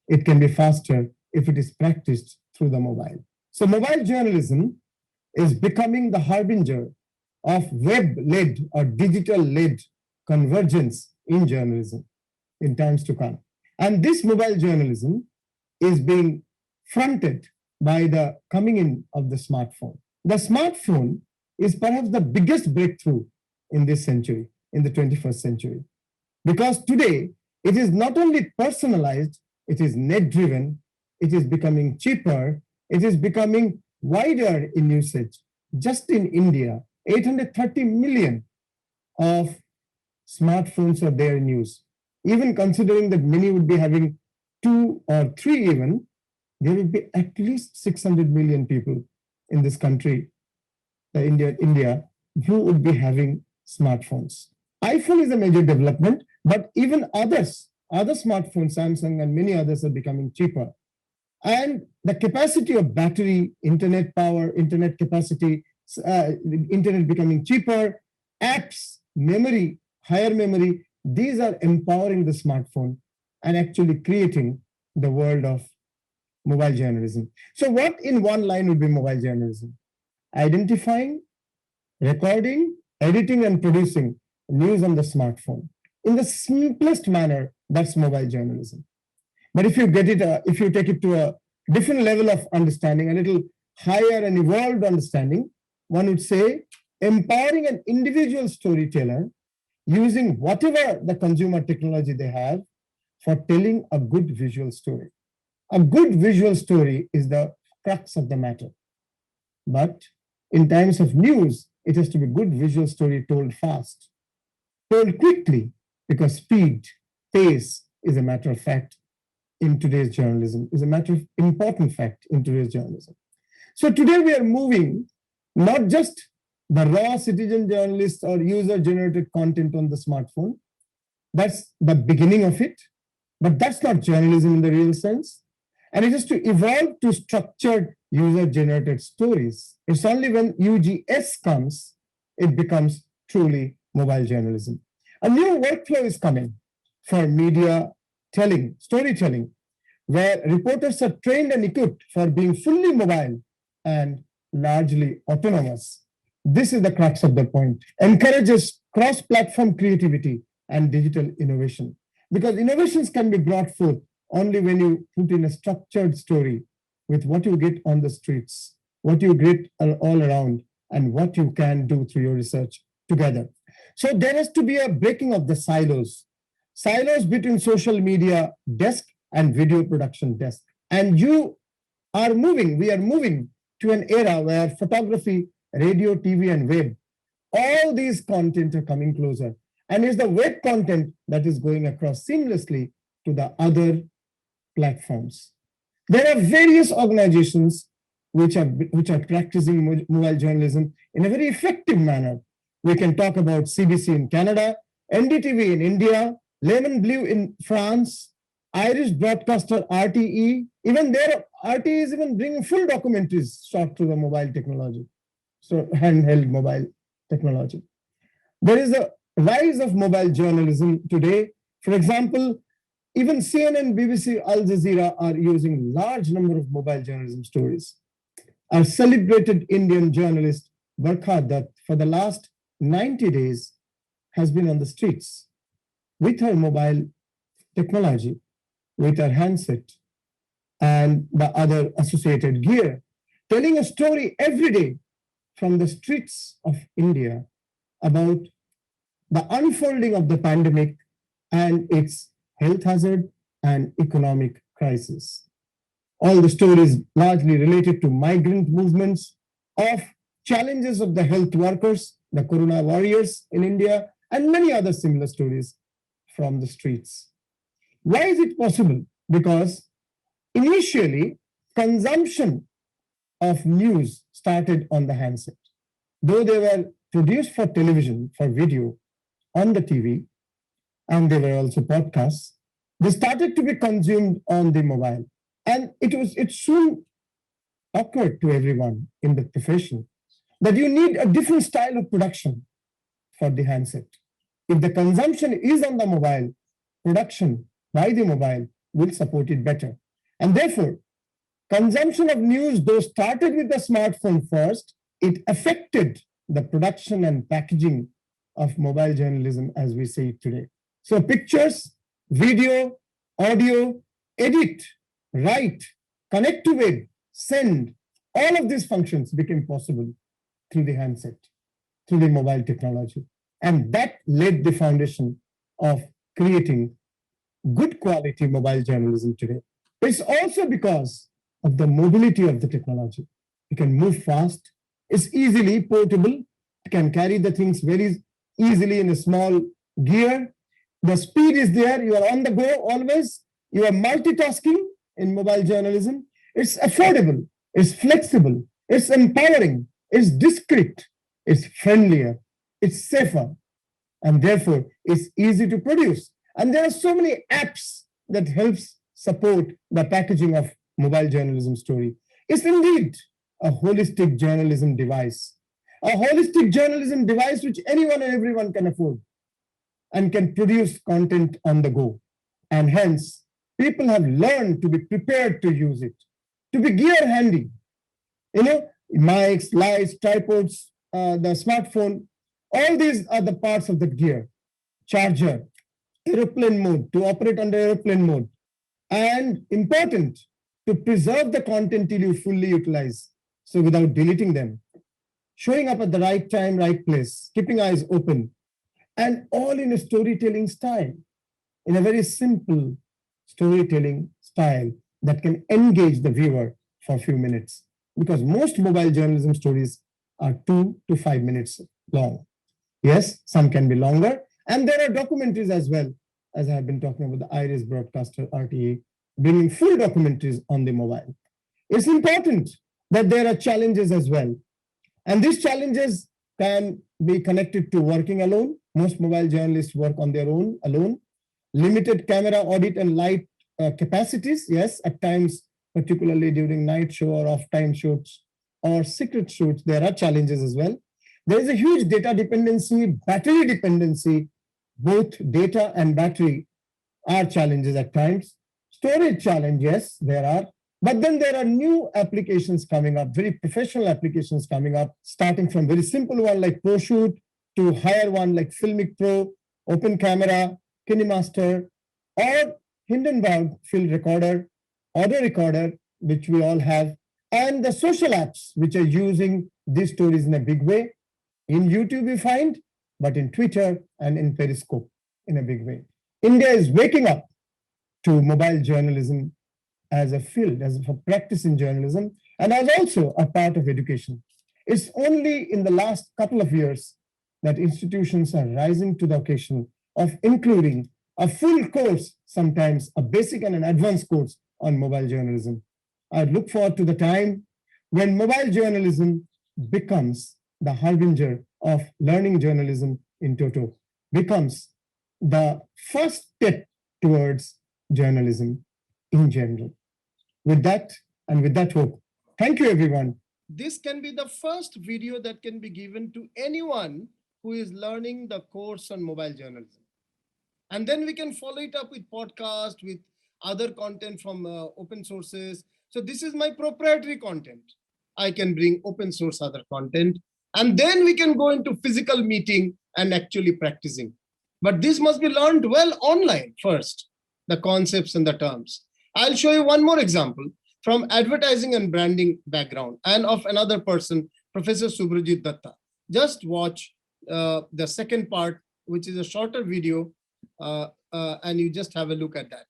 it can be faster if it is practiced through the mobile. So mobile journalism is becoming the harbinger of web-led or digital-led convergence in journalism in times to come. And this mobile journalism is being fronted by the coming in of the smartphone. The smartphone is perhaps the biggest breakthrough in this century, in the 21st century. Because today, it is not only personalized, it is net-driven, it is becoming cheaper, it is becoming wider in usage. Just in India, 830 million of smartphones are there in use. Even considering that many would be having 2 or 3 even, there will be at least 600 million people in this country, India, who would be having smartphones. iPhone is a major development, but even other smartphones, Samsung and many others are becoming cheaper. And the capacity of battery, internet power, internet capacity, internet becoming cheaper, apps, memory, higher memory, these are empowering the smartphone and actually creating the world of mobile journalism. So what in one line would be mobile journalism? Identifying, recording, editing, and producing news on the smartphone. In the simplest manner, that's mobile journalism. But if you get it, if you take it to a different level of understanding, a little higher and evolved understanding, one would say empowering an individual storyteller using whatever the consumer technology they have for telling a good visual story. A good visual story is the crux of the matter. But in times of news, it has to be good visual story told fast, told quickly, because speed, pace is a matter of fact in today's journalism, is a matter of important fact in today's journalism. So today we are moving not just the raw citizen journalist or user-generated content on the smartphone. That's the beginning of it, but that's not journalism in the real sense. And it is to evolve to structured user-generated stories. It's only when UGS comes, it becomes truly mobile journalism. A new workflow is coming for media telling, storytelling, where reporters are trained and equipped for being fully mobile and largely autonomous. This is the crux of the point. Encourages cross-platform creativity and digital innovation. Because innovations can be brought forth only when you put in a structured story with what you get on the streets, what you get all around, and what you can do through your research together. So there has to be a breaking of the silos between social media desk and video production desk. And we are moving to an era where photography, radio, TV, and web, all these content are coming closer. And it's the web content that is going across seamlessly to the other platforms. There are various organizations which are practicing mobile journalism in a very effective manner. We can talk about CBC in Canada, NDTV in India, Lemon Blue in France, Irish broadcaster RTE. Even there, RTE is even bringing full documentaries shot through the mobile technology, so handheld mobile technology. There is a rise of mobile journalism today. For example, even CNN, BBC, Al Jazeera are using large number of mobile journalism stories. Our celebrated Indian journalist, Barkha Dutt, for the last 90 days has been on the streets with her mobile technology, with her handset and the other associated gear, telling a story every day from the streets of India about the unfolding of the pandemic and its health hazard and economic crisis. All the stories largely related to migrant movements, of challenges of the health workers, the corona warriors in India, and many other similar stories from the streets. Why is it possible? Because initially, consumption of news started on the handset. Though they were produced for television, for video, on the TV, and they were also podcasts, they started to be consumed on the mobile. And it soon occurred to everyone in the profession that you need a different style of production. for the handset. If the consumption is on the mobile, production by the mobile will support it better. And therefore, consumption of news, though started with the smartphone first, it affected the production and packaging of mobile journalism as we see it today. So pictures, video, audio, edit, write, connect to web, send, all of these functions became possible through the handset, through the mobile technology. And that laid the foundation of creating good quality mobile journalism today. It's also because of the mobility of the technology. You can move fast, it's easily portable, you can carry the things very easily in a small gear. The speed is there, you are on the go always, you are multitasking in mobile journalism. It's affordable, it's flexible, it's empowering, it's discreet, it's friendlier, it's safer, and therefore it's easy to produce. And there are so many apps that helps support the packaging of mobile journalism story. It's indeed a holistic journalism device, which anyone and everyone can afford and can produce content on the go. And hence, people have learned to be prepared to use it, to be gear handy. Mics, lights, tripods, the smartphone, all these are the parts of the gear. Charger, aeroplane mode, to operate under aeroplane mode. And important, to preserve the content till you fully utilize. So without deleting them, showing up at the right time, right place, keeping eyes open, and all in a storytelling style, in a very simple storytelling style that can engage the viewer for a few minutes. Because most mobile journalism stories are 2 to 5 minutes long. Yes, some can be longer. And there are documentaries as well, as I have been talking about the Irish broadcaster RTE, bringing full documentaries on the mobile. It's important that there are challenges as well. And these challenges can be connected to working alone. Most mobile journalists work on their own, alone. Limited camera audit and light capacities, yes, at times, particularly during night show or off-time shoots or secret shoots, there are challenges as well. There is a huge data dependency, battery dependency. Both data and battery are challenges at times. Storage challenge, yes, there are. But then there are new applications coming up, very professional applications coming up, starting from very simple one like ProShoot to higher one like Filmic Pro, Open Camera, KineMaster, or Hindenburg Field Recorder, Audio Recorder, which we all have, and the social apps, which are using these stories in a big way. In YouTube, we find, but in Twitter and in Periscope in a big way. India is waking up to mobile journalism as a field, as a practice in journalism, and as also a part of education. It's only in the last couple of years that institutions are rising to the occasion of including a full course, sometimes a basic and an advanced course on mobile journalism. I look forward to the time when mobile journalism becomes the harbinger of learning journalism in toto, becomes the first step towards journalism in general. With that, and with that hope, thank you, everyone. This can be the first video that can be given to anyone who is learning the course on mobile journalism. And then we can follow it up with podcast, with other content from open sources. So this is my proprietary content. I can bring open source other content. And then we can go into physical meeting and actually practicing. But this must be learned well online first, the concepts and the terms. I'll show you one more example from advertising and branding background and of another person, Professor Subhrajit Datta. Just watch the second part, which is a shorter video, and you just have a look at that.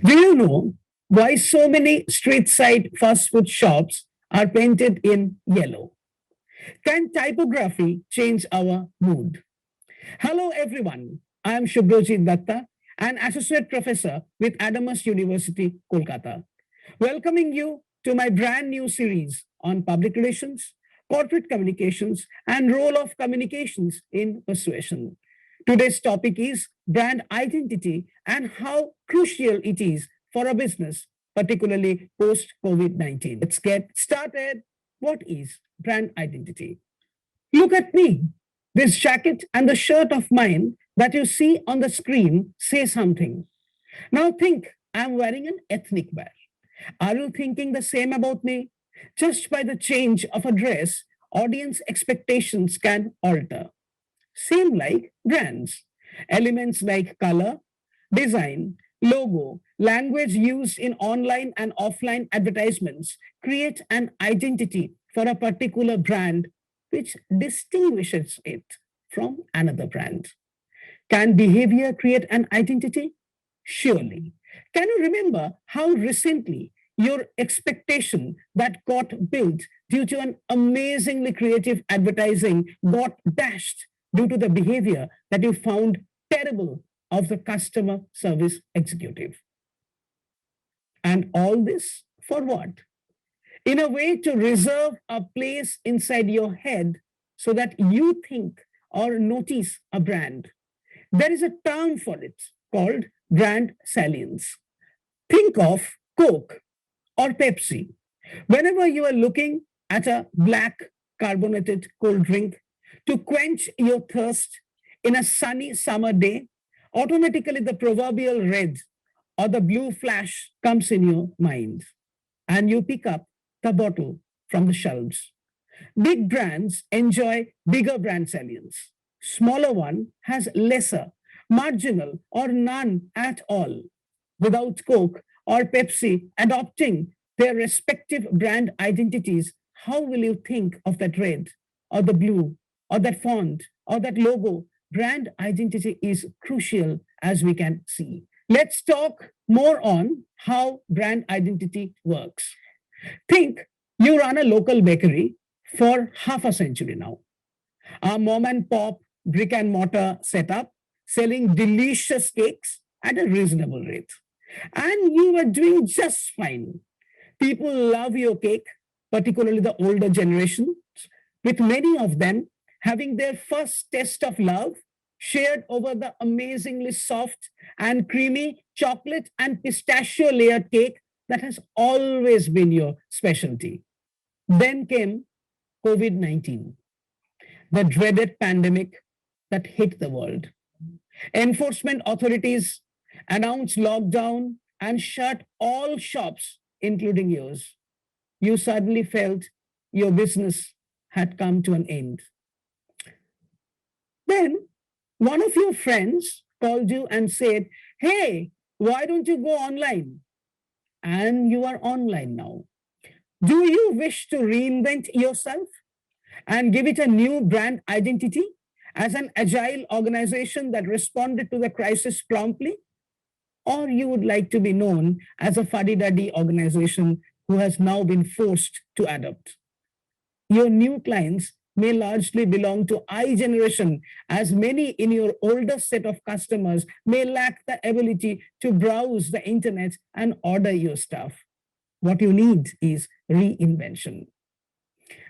Do you know why so many street side fast food shops are painted in yellow? Can typography change our mood? Hello, everyone. I am Subhrajit Datta, an associate professor with Adamas University, Kolkata, welcoming you to my brand new series on public relations, corporate communications, and role of communications in persuasion. Today's topic is brand identity and how crucial it is for a business, particularly post-COVID-19. Let's get started. What is brand identity? Look at me. This jacket and the shirt of mine that you see on the screen say something. Now think, I'm wearing an ethnic wear. Are you thinking the same about me? Just by the change of a dress, audience expectations can alter. Same like brands. Elements like color, design, logo, language used in online and offline advertisements create an identity for a particular brand which distinguishes it from another brand. Can behavior create an identity? Surely. Can you remember how recently your expectation that got built due to an amazingly creative advertising got dashed due to the behavior that you found terrible of the customer service executive? And all this for what? In a way to reserve a place inside your head so that you think or notice a brand. There is a term for it called brand salience. Think of Coke or Pepsi. Whenever you are looking at a black carbonated cold drink to quench your thirst in a sunny summer day, automatically the proverbial red or the blue flash comes in your mind and you pick up the bottle from the shelves. Big brands enjoy bigger brand salience. Smaller one has lesser, marginal, or none at all. Without Coke or Pepsi adopting their respective brand identities, how will you think of that red or the blue or that font or that logo? Brand identity is crucial, as we can see. Let's talk more on how brand identity works. Think you run a local bakery for half a century now. A mom and pop brick and mortar setup selling delicious cakes at a reasonable rate. And you are doing just fine. People love your cake, particularly the older generation, with many of them having their first taste of love shared over the amazingly soft and creamy chocolate and pistachio layered cake that has always been your specialty. Then came COVID-19, the dreaded pandemic that hit the world. Enforcement authorities announced lockdown and shut all shops, including yours. You suddenly felt your business had come to an end. Then one of your friends called you and said, "Hey, why don't you go online?" And you are online now. Do you wish to reinvent yourself and give it a new brand identity as an agile organization that responded to the crisis promptly? Or you would like to be known as a fuddy-duddy organization who has now been forced to adapt? Your new clients may largely belong to I generation, as many in your older set of customers may lack the ability to browse the internet and order your stuff. What you need is reinvention.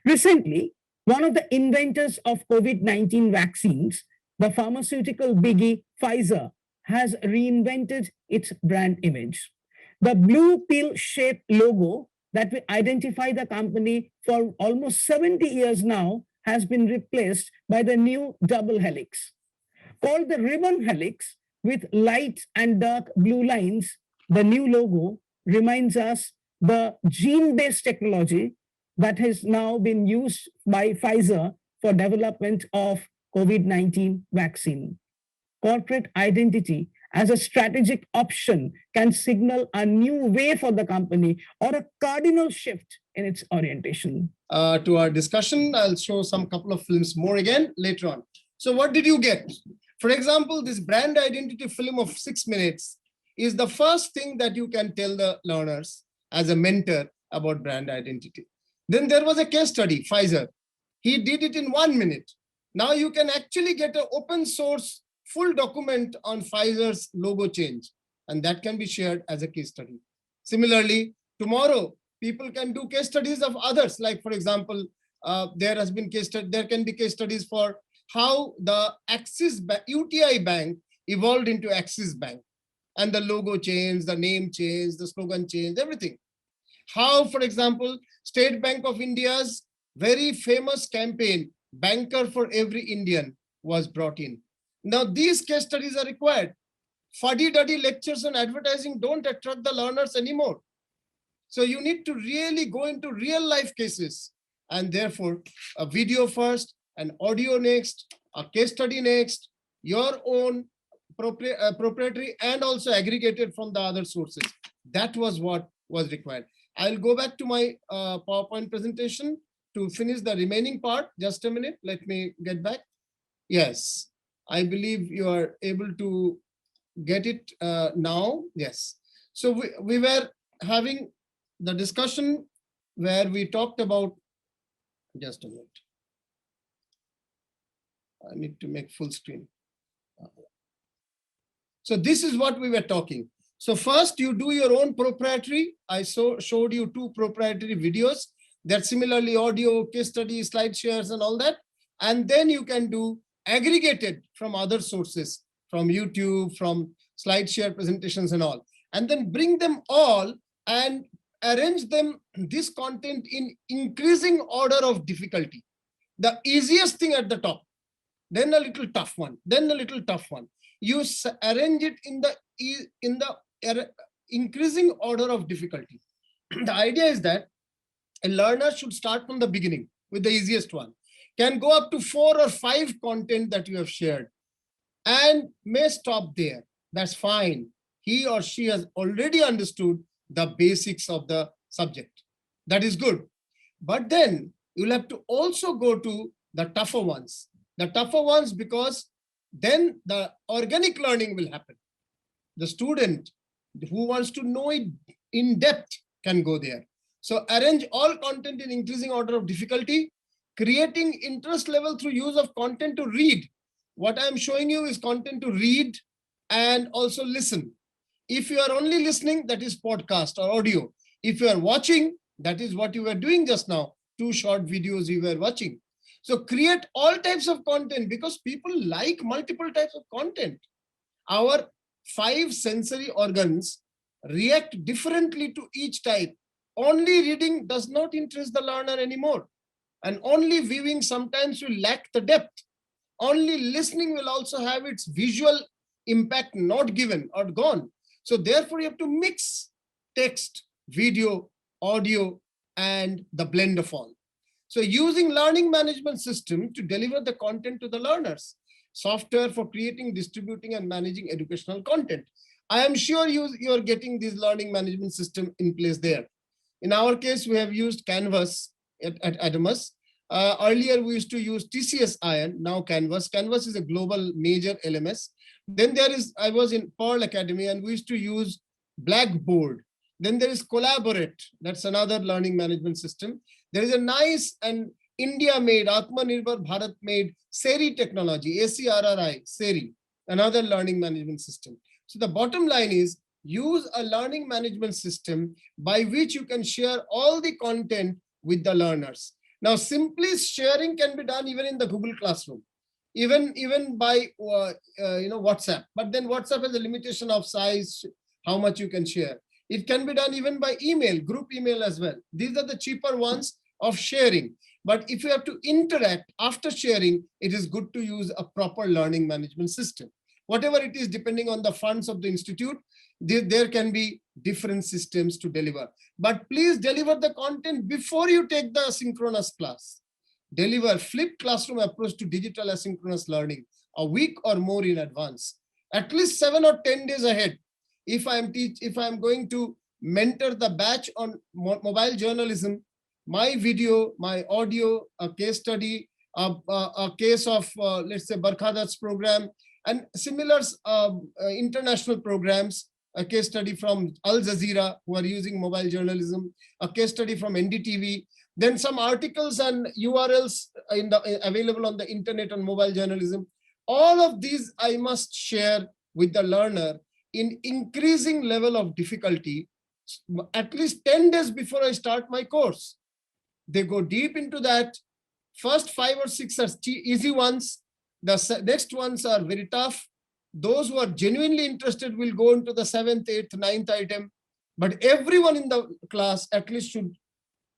Recently, one of the inventors of COVID-19 vaccines, the pharmaceutical biggie Pfizer, has reinvented its brand image. The blue pill-shaped logo that we identify the company for almost 70 years now has been replaced by the new double helix. Called the ribbon helix with light and dark blue lines, the new logo reminds us the gene-based technology that has now been used by Pfizer for development of COVID-19 vaccine. Corporate identity as a strategic option can signal a new way for the company or a cardinal shift in its orientation. To our discussion, I'll show some couple of films more again later on. So what did you get? For example, this brand identity film of 6 minutes is the first thing that you can tell the learners as a mentor about brand identity. Then there was a case study, Pfizer. He did it in 1 minute. Now you can actually get an open source full document on Pfizer's logo change, and that can be shared as a case study. Similarly, tomorrow, people can do case studies of others. Like, for example, there can be case studies for how the UTI Bank evolved into Axis Bank, and the logo change, the name change, the slogan change, everything. How, for example, State Bank of India's very famous campaign, banker for every Indian was brought in. Now these case studies are required. Fuddy-duddy lectures on advertising don't attract the learners anymore. So you need to really go into real life cases, and therefore a video first, an audio next, a case study next, your own proprietary and also aggregated from the other sources. That was what was required. I'll go back to my PowerPoint presentation to finish the remaining part. Just a minute, let me get back. Yes, I believe you are able to get it now. Yes. So we were having the discussion where we talked about, just a minute. I need to make full screen. So this is what we were talking. So first you do your own proprietary. I showed you 2 proprietary videos that similarly audio, case study, slide shares and all that. And then you can do aggregated from other sources, from YouTube, from slide share presentations and all. And then bring them all and arrange them, this content in increasing order of difficulty. The easiest thing at the top, then a little tough one, then a little tough one. You arrange it in the increasing order of difficulty. The idea is that a learner should start from the beginning with the easiest one, can go up to 4 or 5 content that you have shared and may stop there. That's fine. He or she has already understood the basics of the subject. That is good. But then you'll have to also go to the tougher ones. The tougher ones, because then the organic learning will happen. The student who wants to know it in depth can go there. So arrange all content in increasing order of difficulty, creating interest level through use of content to read. What I'm showing you is content to read and also listen. If you are only listening, that is podcast or audio. If you are watching, that is what you were doing just now, 2 short videos you were watching. So create all types of content because people like multiple types of content. Our 5 sensory organs react differently to each type. Only reading does not interest the learner anymore. And only viewing sometimes will lack the depth. Only listening will also have its visual impact not given or gone. So therefore you have to mix text, video, audio, and the blend of all. So using learning management system to deliver the content to the learners, software for creating, distributing, and managing educational content. I am sure you are getting this learning management system in place there. In our case, we have used Canvas at Adamas. Earlier, we used to use TCS Iron, now Canvas. Canvas is a global major LMS. Then there is, I was in Pearl Academy and we used to use Blackboard. Then there is Collaborate. That's another learning management system. There is a nice and India-made, Atmanirbhar Bharat-made SERI technology, ACRRI, SERI, another learning management system. So the bottom line is use a learning management system by which you can share all the content with the learners. Now, simply sharing can be done even in the Google Classroom, even by WhatsApp. But then WhatsApp has a limitation of size, how much you can share. It can be done even by email, group email as well. These are the cheaper ones of sharing. But if you have to interact after sharing, it is good to use a proper learning management system. Whatever it is, depending on the funds of the institute, there can be different systems to deliver. But please deliver the content before you take the asynchronous class. Deliver flipped classroom approach to digital asynchronous learning a week or more in advance, at least 7 or 10 days ahead. If I'm going to mentor the batch on mobile journalism, my video, my audio, a case study, a case of, let's say, Barkhadat's program, and similar international programs, a case study from Al Jazeera, who are using mobile journalism, a case study from NDTV, then some articles and URLs available on the internet on mobile journalism. All of these I must share with the learner in increasing level of difficulty, at least 10 days before I start my course. They go deep into that. First 5 or 6 are easy ones. The next ones are very tough. Those who are genuinely interested will go into the 7th, 8th, 9th item. But everyone in the class at least should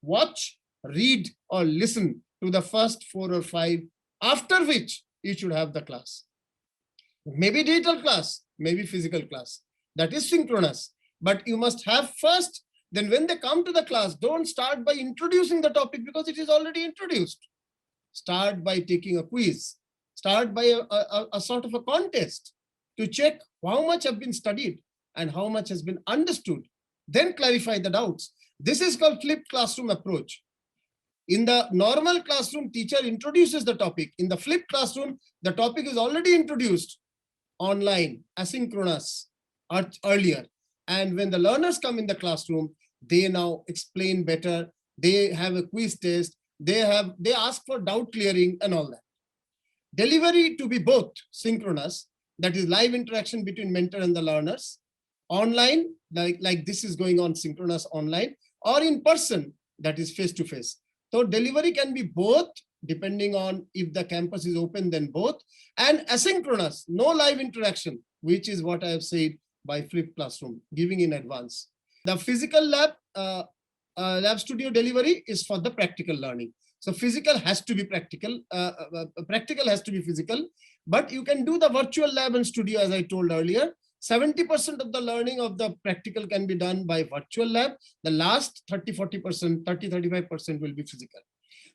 watch, read, or listen to the first 4 or 5, after which you should have the class. Maybe digital class, maybe physical class. That is synchronous. But you must have first, then when they come to the class, don't start by introducing the topic because it is already introduced. Start by taking a quiz. Start by a sort of a contest to check how much have been studied and how much has been understood. Then clarify the doubts. This is called flipped classroom approach. In the normal classroom, teacher introduces the topic. In the flipped classroom, the topic is already introduced online, asynchronous, earlier. And when the learners come in the classroom, they now explain better. They have a quiz test. They ask for doubt clearing and all that. Delivery to be both synchronous, that is live interaction between mentor and the learners, online, like this is going on synchronous online, or in person, that is face-to-face. So delivery can be both, depending on if the campus is open, then both, and asynchronous, no live interaction, which is what I have said by flipped classroom, giving in advance. The physical lab studio delivery is for the practical learning. So physical has to be practical, practical has to be physical, but you can do the virtual lab and studio, as I told earlier. 70% of the learning of the practical can be done by virtual lab. The last 30-40%, 30-35% will be physical.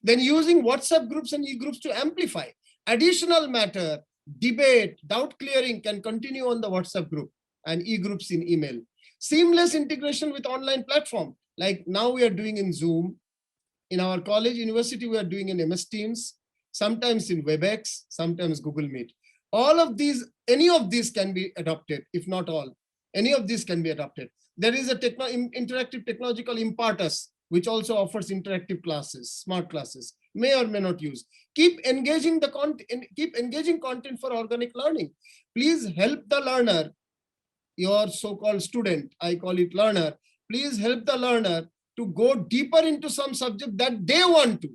Then using WhatsApp groups and e-groups to amplify. Additional matter, debate, doubt clearing can continue on the WhatsApp group and e-groups in email. Seamless integration with online platform, like now we are doing in Zoom. In our college, university, we are doing in MS Teams, sometimes in WebEx, sometimes Google Meet. All of these, any of these can be adopted, if not all. Any of these can be adopted. There is a interactive technological imparters, which also offers interactive classes, smart classes, may or may not use. Keep engaging the content, keep engaging content for organic learning. Please help the learner, your so-called student, I call it learner. Please help the learner to go deeper into some subject that they want to.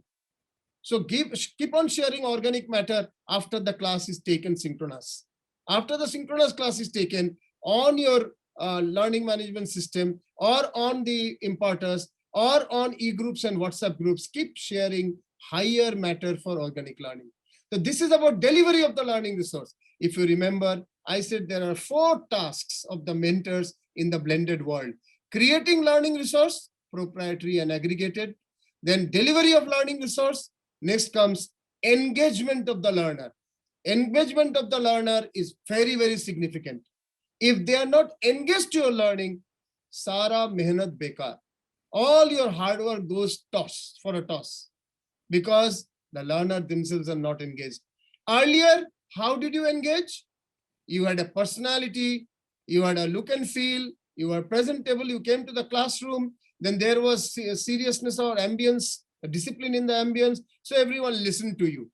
So keep on sharing organic matter after the class is taken synchronous. After the synchronous class is taken on your learning management system or on the imparters or on e-groups and WhatsApp groups, keep sharing higher matter for organic learning. So this is about delivery of the learning resource. If you remember, I said there are 4 tasks of the mentors in the blended world. Creating learning resource, proprietary and aggregated. Then delivery of learning resource. Next comes engagement of the learner. Engagement of the learner is very, very significant. If they are not engaged to your learning, Sara mehnat bekar. All your hard work goes for a toss because the learner themselves are not engaged. Earlier, how did you engage? You had a personality, you had a look and feel, you were presentable, you came to the classroom, then there was seriousness or ambience, a discipline in the ambience, so everyone listened to you.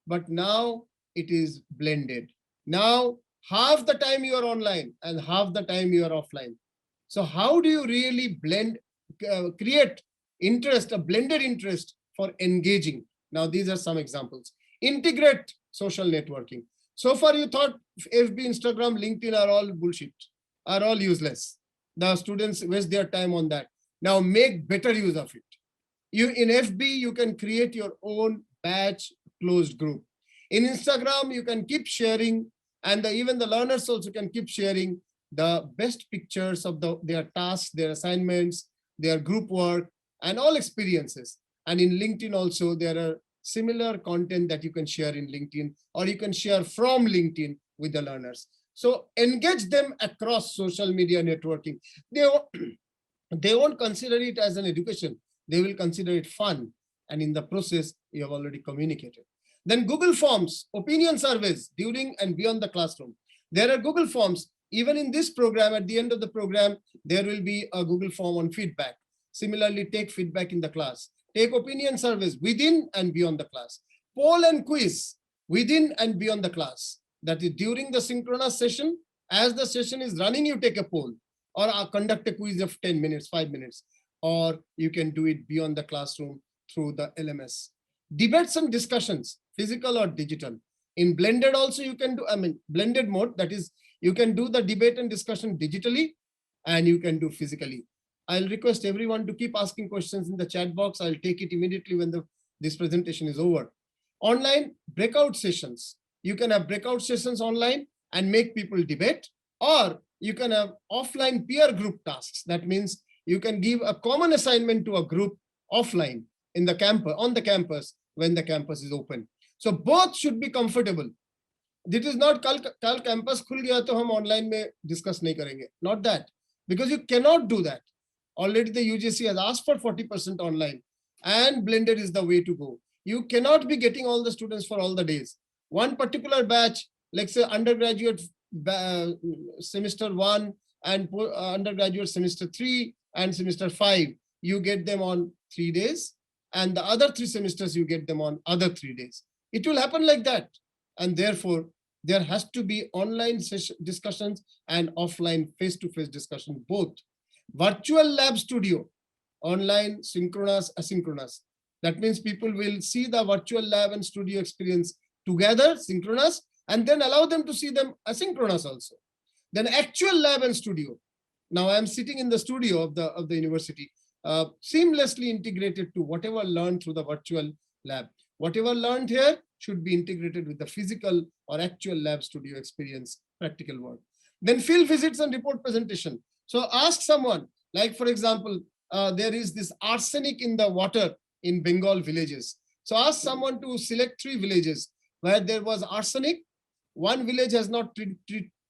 But now it is blended. Now, half the time you are online and half the time you are offline. So how do you really blend, create interest, a blended interest for engaging? Now, these are some examples. Integrate social networking. So far you thought FB, Instagram, LinkedIn are all bullshit, are all useless. The students waste their time on that. Now make better use of it. In FB, you can create your own batch closed group. In Instagram, you can keep sharing, and even the learners also can keep sharing the best pictures of their tasks, their assignments, their group work, and all experiences. And in LinkedIn also, there are similar content that you can share in LinkedIn, or you can share from LinkedIn with the learners. So engage them across social media networking. They won't consider it as an education. They will consider it fun. And in the process, you have already communicated. Then Google Forms, opinion surveys during and beyond the classroom. There are Google Forms. Even in this program, at the end of the program, there will be a Google form on feedback. Similarly, take feedback in the class. Take opinion surveys within and beyond the class. Poll and quiz within and beyond the class. That is during the synchronous session, as the session is running, you take a poll or conduct a quiz of 10 minutes, 5 minutes, or you can do it beyond the classroom through the LMS. Debates and discussions, physical or digital. In blended also you can do, blended mode, that is, you can do the debate and discussion digitally and you can do physically. I'll request everyone to keep asking questions in the chat box. I'll take it immediately when this presentation is over. Online breakout sessions. You can have breakout sessions online and make people debate, or you can have offline peer group tasks. That means you can give a common assignment to a group offline in the campus, on the campus, when the campus is open. So both should be comfortable. This is not kal campus khul gaya to hum online mein discuss nahi karenge. Not that, because you cannot do that. Already the UGC has asked for 40% online, and blended is the way to go. You cannot be getting all the students for all the days. One particular batch, like say undergraduate semester 1 and undergraduate semester 3 and semester 5, you get them on 3 days, and the other 3 semesters you get them on other 3 days. It will happen like that, and therefore there has to be online discussions and offline face-to-face discussion both. Virtual lab studio, online, synchronous, asynchronous. That means people will see the virtual lab and studio experience together, synchronous, and then allow them to see them asynchronous also. Then actual lab and studio. Now I am sitting in the studio of the university, seamlessly integrated to whatever learned through the virtual lab. Whatever learned here should be integrated with the physical or actual lab studio experience, practical work. Then field visits and report presentation. So ask someone, like for example, there is this arsenic in the water in Bengal villages. So ask someone to select 3 villages where there was arsenic. One village has not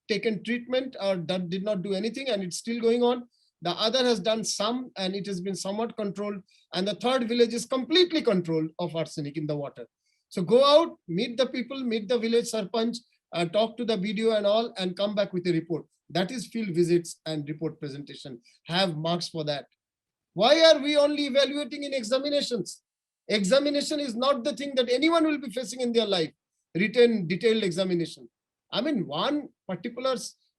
taken treatment or did not do anything, and it's still going on. The other has done some, and it has been somewhat controlled. And the third village is completely controlled of arsenic in the water. So go out, meet the people, meet the village sarpanch, talk to the video and all, and come back with a report. That is field visits and report presentation. Have marks for that. Why are we only evaluating in examinations? Examination is not the thing that anyone will be facing in their life. Written, detailed examination. I mean, one particular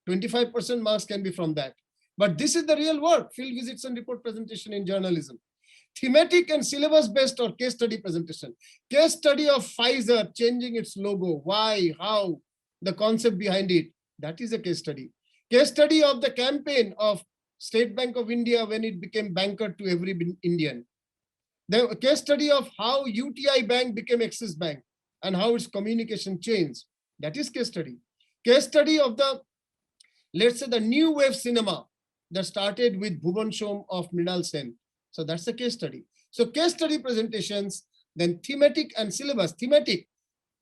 25% marks can be from that. But this is the real work, field visits and report presentation in journalism. Thematic and syllabus-based or case study presentation. Case study of Pfizer changing its logo. Why, how, the concept behind it. That is a case study. Case study of the campaign of State Bank of India when it became banker to every Indian. The case study of how UTI Bank became Axis Bank and how its communication changed. That is case study. Case study of the, let's say, the new wave cinema that started with Bhuvan Shom of Mrinal Sen. So that's a case study. So case study presentations, then thematic and syllabus. Thematic,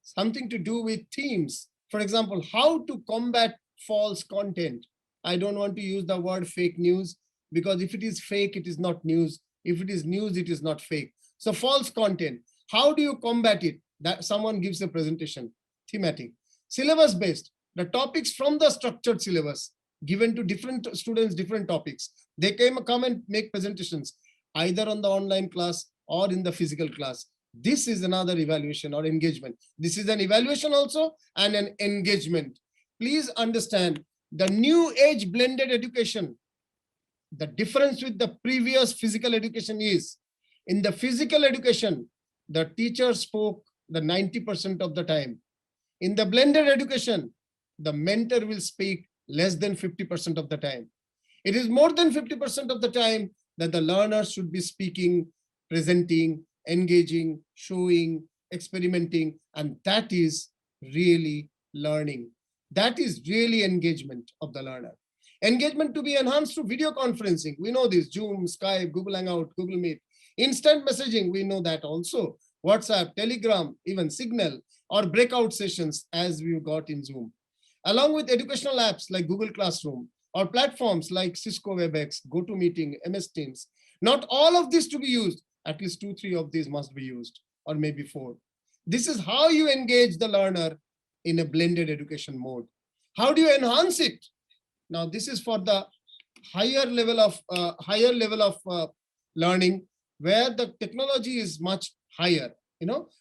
something to do with themes. For example, how to combat false content. I don't want to use the word fake news, because if it is fake, it is not news. If it is news, it is not fake. So false content, how do you combat it? That someone gives a presentation. Thematic. Syllabus based, the topics from the structured syllabus given to different students, different topics. They come and make presentations either on the online class or in the physical class. This is another evaluation or engagement. This is an evaluation also and an engagement. Please understand the new age blended education. The difference with the previous physical education is, in the physical education, the teacher spoke the 90% of the time. In the blended education, the mentor will speak less than 50% of the time. It is more than 50% of the time that the learner should be speaking, presenting, engaging, showing, experimenting, and that is really learning. That is really engagement of the learner. Engagement to be enhanced through video conferencing. We know this, Zoom, Skype, Google Hangout, Google Meet. Instant messaging, we know that also. WhatsApp, Telegram, even Signal, or breakout sessions as we got in Zoom. Along with educational apps like Google Classroom, or platforms like Cisco WebEx, GoToMeeting, MS Teams. Not all of this to be used. At least 2-3 of these must be used, or maybe 4. This is how you engage the learner in a blended education mode. How do you enhance it? Now, this is for the higher level of learning, where the technology is much higher,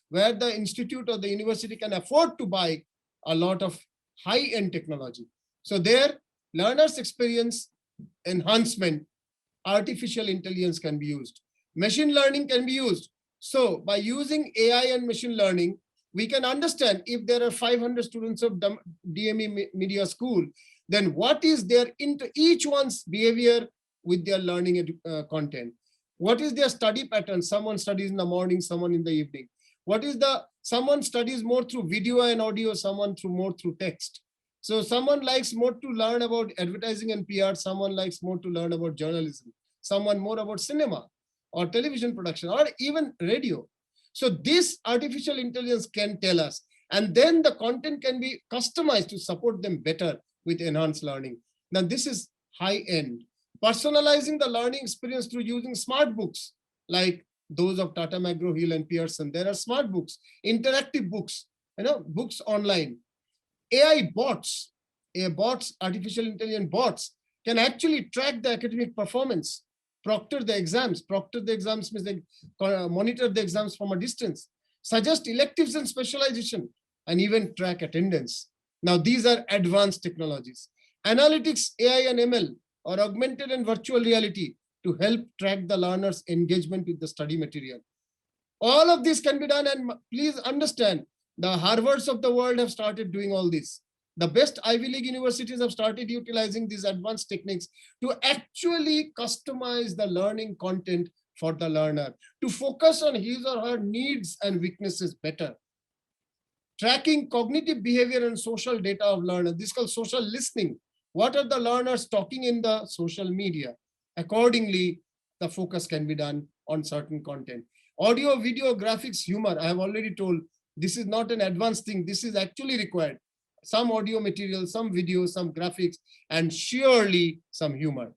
where the institute or the university can afford to buy a lot of high-end technology. So there, learners' experience enhancement, artificial intelligence can be used. Machine learning can be used. So by using AI and machine learning, we can understand if there are 500 students of DME Media School, then what is their each one's behavior with their learning content. What is their study pattern? Someone studies in the morning, someone in the evening. Someone studies more through video and audio, someone more through text. So someone likes more to learn about advertising and PR, someone likes more to learn about journalism, someone more about cinema or television production or even radio. So this artificial intelligence can tell us, and then the content can be customized to support them better with enhanced learning. Now this is high end. Personalizing the learning experience through using smart books like those of Tata McGraw-Hill and Pearson. There are smart books, interactive books, books online. AI bots, artificial intelligence bots can actually track the academic performance, proctor the exams. Proctor the exams means they monitor the exams from a distance, suggest electives and specialization, and even track attendance. Now, these are advanced technologies. Analytics, AI and ML, or augmented and virtual reality to help track the learner's engagement with the study material. All of this can be done, and please understand, the Harvards of the world have started doing all this. The best Ivy League universities have started utilizing these advanced techniques to actually customize the learning content for the learner, to focus on his or her needs and weaknesses better. Tracking cognitive behavior and social data of learners. This is called social listening. What are the learners talking in the social media? Accordingly, the focus can be done on certain content. Audio, video, graphics, humor. I have already told, this is not an advanced thing. This is actually required. Some audio material, some video, some graphics, and surely some humor.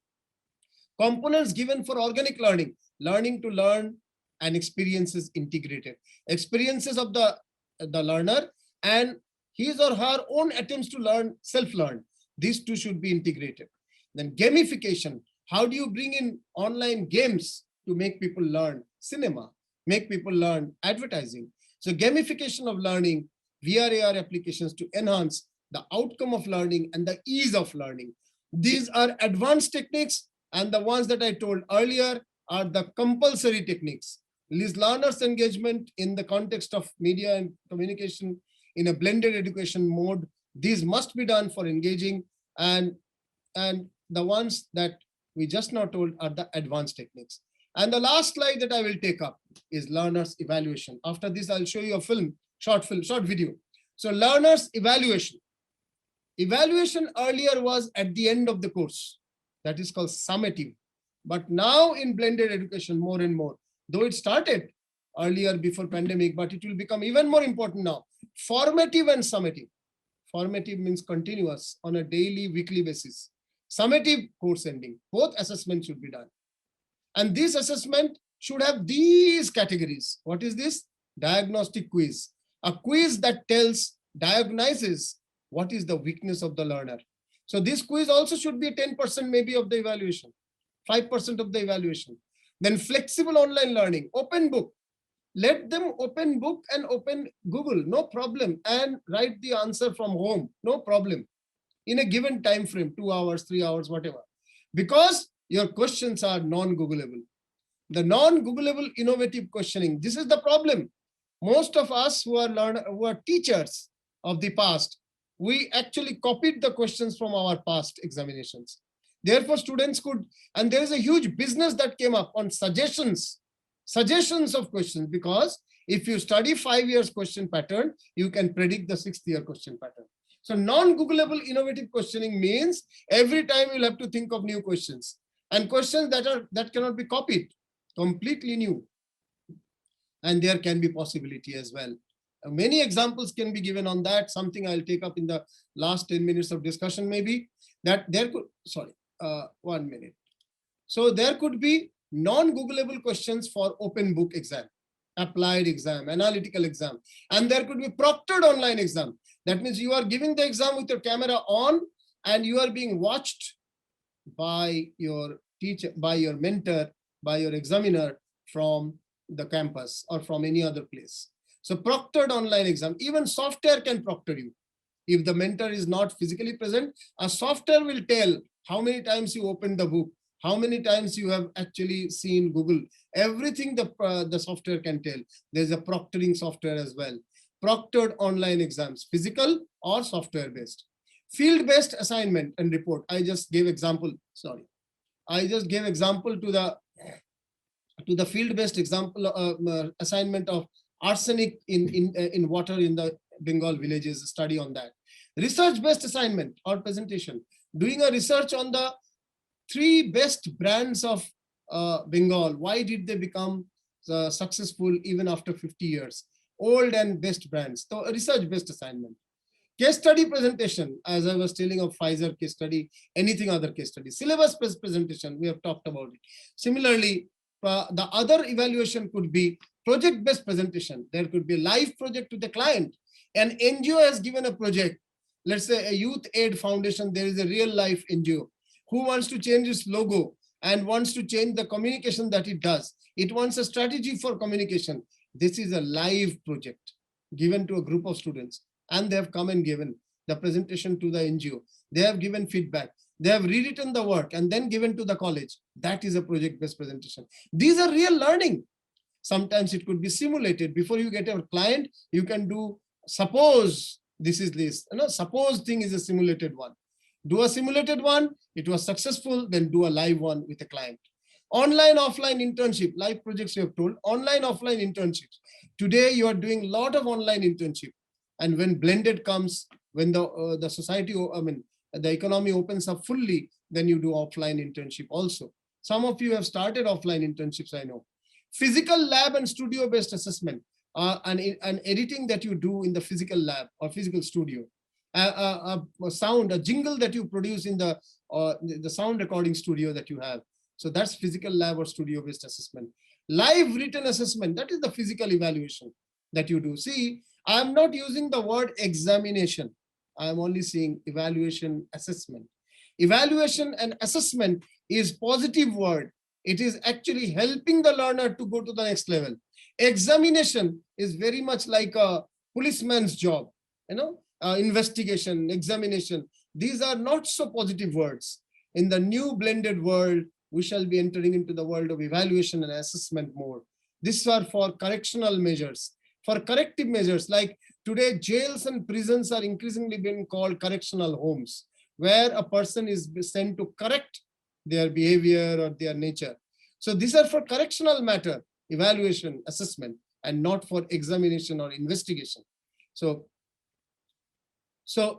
Components given for organic learning. Learning to learn and experiences integrated. Experiences of the learner and his or her own attempts to learn, self-learn. These two should be integrated. Then gamification. How do you bring in online games to make people learn cinema, make people learn advertising? So gamification of learning, VR, AR applications to enhance the outcome of learning and the ease of learning. These are advanced techniques, and the ones that I told earlier are the compulsory techniques. These learners' engagement in the context of media and communication in a blended education mode. These must be done for engaging, and the ones that we just now told are the advanced techniques. And the last slide that I will take up is learners' evaluation. After this, I'll show you a short video. So learners' evaluation. Evaluation earlier was at the end of the course. That is called summative. But now in blended education, more and more, though it started earlier before pandemic, but it will become even more important now. Formative and summative. Formative means continuous on a daily, weekly basis. Summative, course ending. Both assessments should be done. And this assessment should have these categories. What is this? Diagnostic quiz. A quiz that diagnoses what is the weakness of the learner. So this quiz also should be 10% maybe of the evaluation, 5% of the evaluation. Then flexible online learning, open book. Let them open book and open Google, no problem, and write the answer from home, no problem, in a given time frame, 2 hours, 3 hours, whatever. Because your questions are non-Googleable. The non-Googleable innovative questioning, this is the problem. Most of us who are teachers of the past, we actually copied the questions from our past examinations. Therefore, students could, and there is a huge business that came up on suggestions of questions, because if you study 5 years question pattern, you can predict the 6th year question pattern. So non-Googleable innovative questioning means every time you'll have to think of new questions, and questions that cannot be copied, completely new. And there can be possibility as well. Many examples can be given on that, something I'll take up in the last 10 minutes of discussion maybe, that there could, 1 minute. So there could be non-Googleable questions for open book exam, applied exam, analytical exam, and there could be proctored online exam. That means you are giving the exam with your camera on and you are being watched by your teacher, by your mentor, by your examiner from the campus or from any other place. So proctored online exam, even software can proctor you. If the mentor is not physically present, a software will tell how many times you opened the book, how many times you have actually seen Google. Everything the software can tell. There's a proctoring software as well. Proctored online exams, physical or software based. Field-based assignment and report. I just gave example, I just gave example to to the field-based example assignment of arsenic in water in the Bengal villages, study on that. Research-based assignment or presentation, doing a research on the 3 best brands of Bengal. Why did they become successful even after 50 years? Old and best brands. So a research-based assignment. Case study presentation, as I was telling of Pfizer case study, anything other case study. Syllabus-based presentation, we have talked about it. Similarly, the other evaluation could be project-based presentation. There could be a live project to the client. An NGO has given a project. Let's say a youth aid foundation, there is a real life NGO who wants to change its logo and wants to change the communication that it does. It wants a strategy for communication. This is a live project given to a group of students, and they have come and given the presentation to the NGO. They have given feedback. They have rewritten the work and then given to the college. That is a project-based presentation. These are real learning. Sometimes it could be simulated. Before you get a client, you can do, suppose this is this. Suppose thing is a simulated one. Do a simulated one, it was successful, then do a live one with a client. Online, offline internship, live projects you have told, online, offline internships. Today you are doing a lot of online internship. And when blended comes, when the society, the economy opens up fully, then you do offline internship also. Some of you have started offline internships, I know. Physical lab and studio-based assessment, and editing that you do in the physical lab or physical studio. A sound, a jingle that you produce in the sound recording studio that you have. So that's physical lab or studio-based assessment. Live written assessment, that is the physical evaluation that you do. See, I am not using the word examination. I am only saying evaluation, assessment. Evaluation and assessment is positive word. It is actually helping the learner to go to the next level. Examination is very much like a policeman's job, investigation, examination. These are not so positive words. In the new blended world, we shall be entering into the world of evaluation and assessment more. These are for correctional measures. For corrective measures, like today, jails and prisons are increasingly being called correctional homes, where a person is sent to correct their behavior or their nature. So these are for correctional matter, evaluation, assessment, and not for examination or investigation. So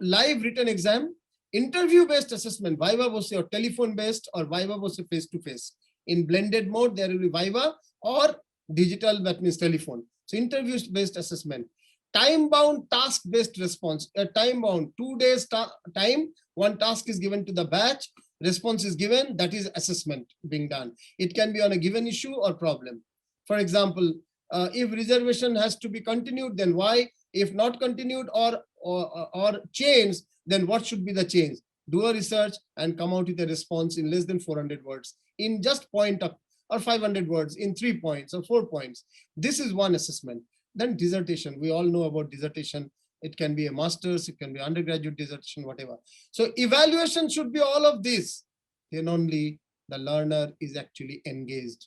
live written exam, interview-based assessment, Viva voce or telephone-based or Viva voce face-to-face. In blended mode, there will be Viva or digital, that means telephone. So interview-based assessment. Time-bound, task-based response. Time-bound, 2 days time, one task is given to the batch, response is given, that is assessment being done. It can be on a given issue or problem. For example, if reservation has to be continued, then why? If not continued or changed, then what should be the change? Do a research and come out with a response in less than 400 words, in just point up, or 500 words, in 3 points or 4 points. This is one assessment. Then dissertation, we all know about dissertation. It can be a master's, it can be undergraduate dissertation, whatever. So evaluation should be all of this. Then only the learner is actually engaged.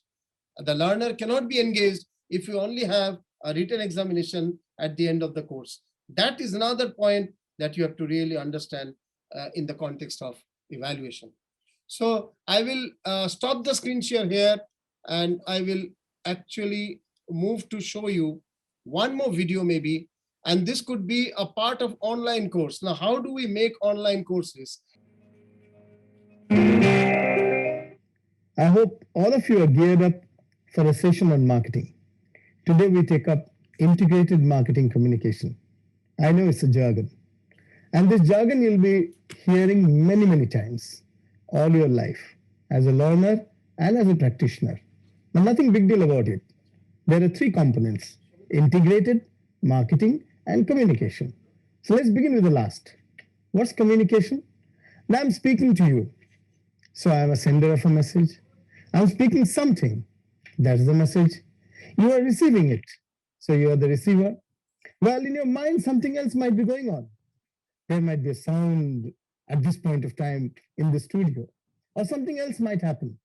The learner cannot be engaged if you only have a written examination at the end of the course. That is another point that you have to really understand in the context of evaluation. So I will stop the screen share here, and I will actually move to show you one more video maybe, and this could be a part of online course. Now, how do we make online courses? I hope all of you are geared up for a session on marketing. Today we take up integrated marketing communication. I know it's a jargon, and this jargon you'll be hearing many, many times all your life as a learner and as a practitioner. Now, nothing big deal about it. There are 3 components: integrated, marketing, and communication. So let's begin with the last. What's communication? Now I'm speaking to you. So I'm a sender of a message. I'm speaking something. That's the message. You are receiving it. So you are the receiver. Well, in your mind, something else might be going on. There might be a sound at this point of time in the studio, or something else might happen.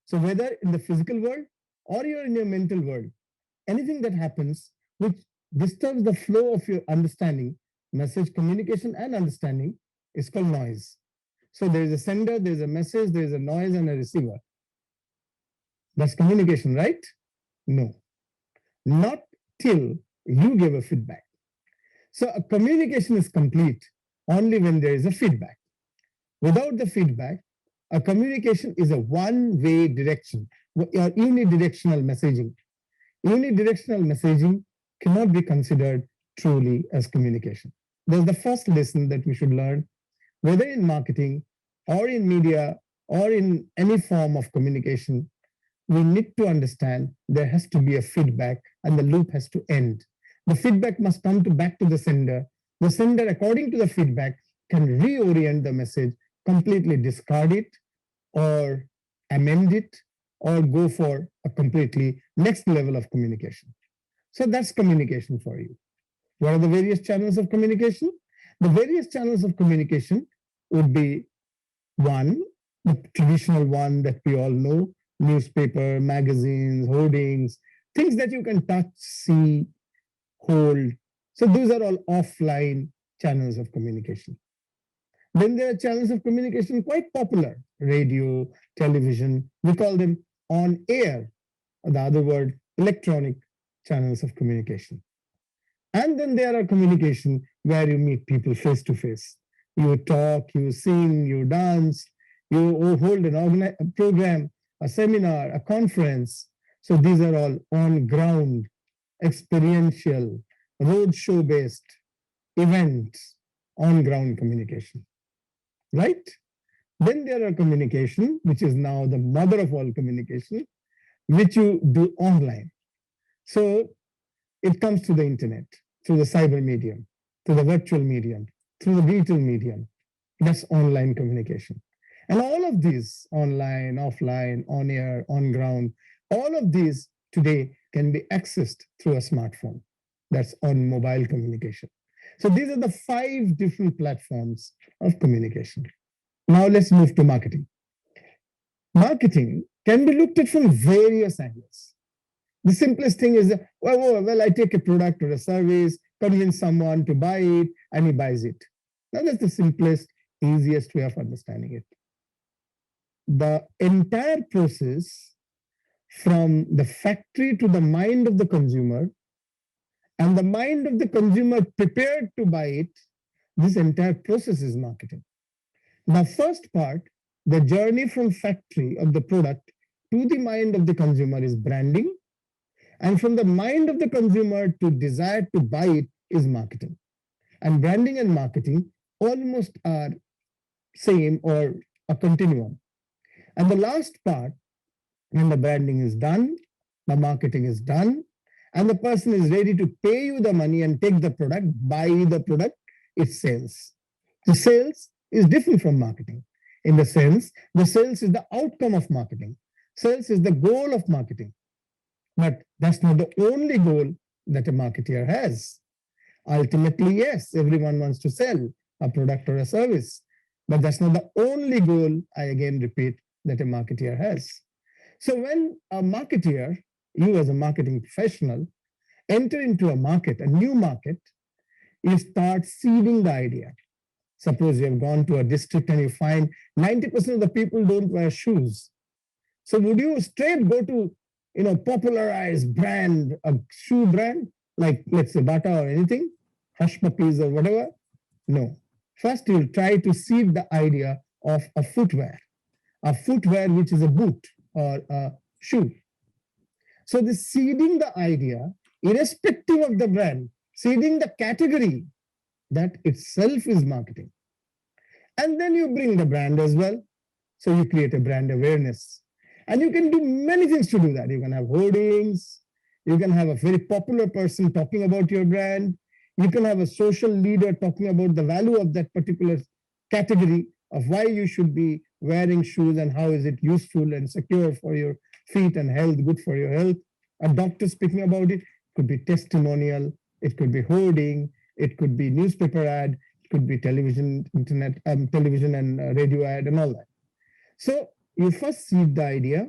So whether in the physical world or you're in your mental world, anything that happens which disturbs the flow of your understanding, message, communication, and understanding is called noise. So there is a sender, there is a message, there is a noise, and a receiver. That's communication, right? No, not till you give a feedback. So a communication is complete only when there is a feedback. Without the feedback, a communication is a one-way direction or unidirectional messaging. Unidirectional messaging cannot be considered truly as communication. That's the first lesson that we should learn, whether in marketing or in media or in any form of communication. We need to understand there has to be a feedback and the loop has to end. The feedback must come back to the sender. The sender, according to the feedback, can reorient the message, completely discard it or amend it or go for a completely next level of communication. So that's communication for you. What are the various channels of communication? The various channels of communication would be one, the traditional one that we all know, newspaper, magazines, hoardings, things that you can touch, see, hold. So those are all offline channels of communication. Then there are channels of communication quite popular, radio, television, we call them on air, or the other word, electronic channels of communication. And then there are communication where you meet people face to face. You talk, you sing, you dance, you hold a program, a seminar, a conference. So these are all on ground, experiential, roadshow based events, on ground communication, right? Then there are communication, which is now the mother of all communication, which you do online. So it comes to the internet, through the cyber medium, to the virtual medium, through the digital medium. That's online communication. And all of these, online, offline, on air, on ground, all of these today can be accessed through a smartphone. That's on mobile communication. So these are the 5 different platforms of communication. Now let's move to marketing. Marketing can be looked at from various angles. The simplest thing is, well, I take a product or a service, convince someone to buy it, and he buys it. Now that's the simplest, easiest way of understanding it. The entire process from the factory to the mind of the consumer and the mind of the consumer prepared to buy it, this entire process is marketing. The first part, the journey from factory of the product to the mind of the consumer is branding. And from the mind of the consumer to desire to buy it is marketing. And branding and marketing almost are same or a continuum. And the last part, when the branding is done, the marketing is done, and the person is ready to pay you the money and take the product, buy the product, it's sales. The sales is different from marketing. In the sense, the sales is the outcome of marketing. Sales is the goal of marketing. But that's not the only goal that a marketeer has. Ultimately, yes, everyone wants to sell a product or a service, but that's not the only goal, I again repeat, that a marketeer has. So when a marketeer, you as a marketing professional, enter into a market, a new market, you start seeding the idea. Suppose you have gone to a district and you find 90% of the people don't wear shoes. So would you straight go to popularized brand, a shoe brand, like let's say Bata or anything, Hush Puppies or whatever? No. First, you'll try to seed the idea of a footwear which is a boot or a shoe. So the seeding the idea, irrespective of the brand, seeding the category, that itself is marketing. And then you bring the brand as well. So you create a brand awareness. And you can do many things to do that. You can have hoardings. You can have a very popular person talking about your brand. You can have a social leader talking about the value of that particular category of why you should be wearing shoes and how is it useful and secure for your feet and health, good for your health. A doctor speaking about it. It could be testimonial. It could be hoarding. It could be newspaper ad. It could be television, internet, television and radio ad and all that. So you first seed the idea,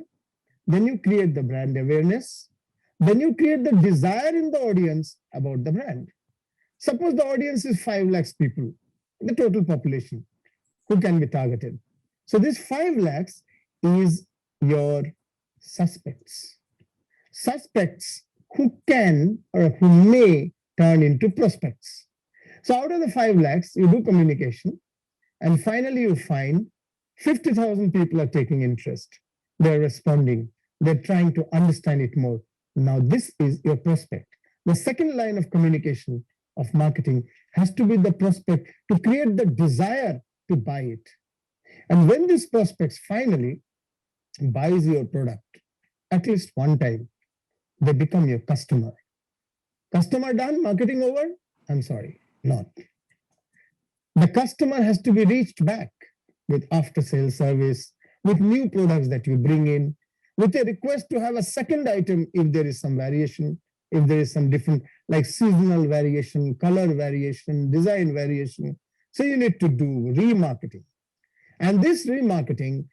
then you create the brand awareness, then you create the desire in the audience about the brand. Suppose the audience is 5 lakhs people, the total population, who can be targeted. So this 5 lakhs is your suspects. suspects who can or who may turn into prospects. So out of the 5 lakhs, you do communication, and finally you find 50,000 people are taking interest. They're responding. They're trying to understand it more. Now this is your prospect. The second line of communication of marketing has to be the prospect to create the desire to buy it. And when this prospect finally buys your product, at least one time, they become your customer. Customer done, marketing over? I'm sorry, not. The customer has to be reached back with after-sales service, with new products that you bring in, with a request to have a second item if there is some variation, if there is some different, like seasonal variation, color variation, design variation. So you need to do remarketing. And this remarketing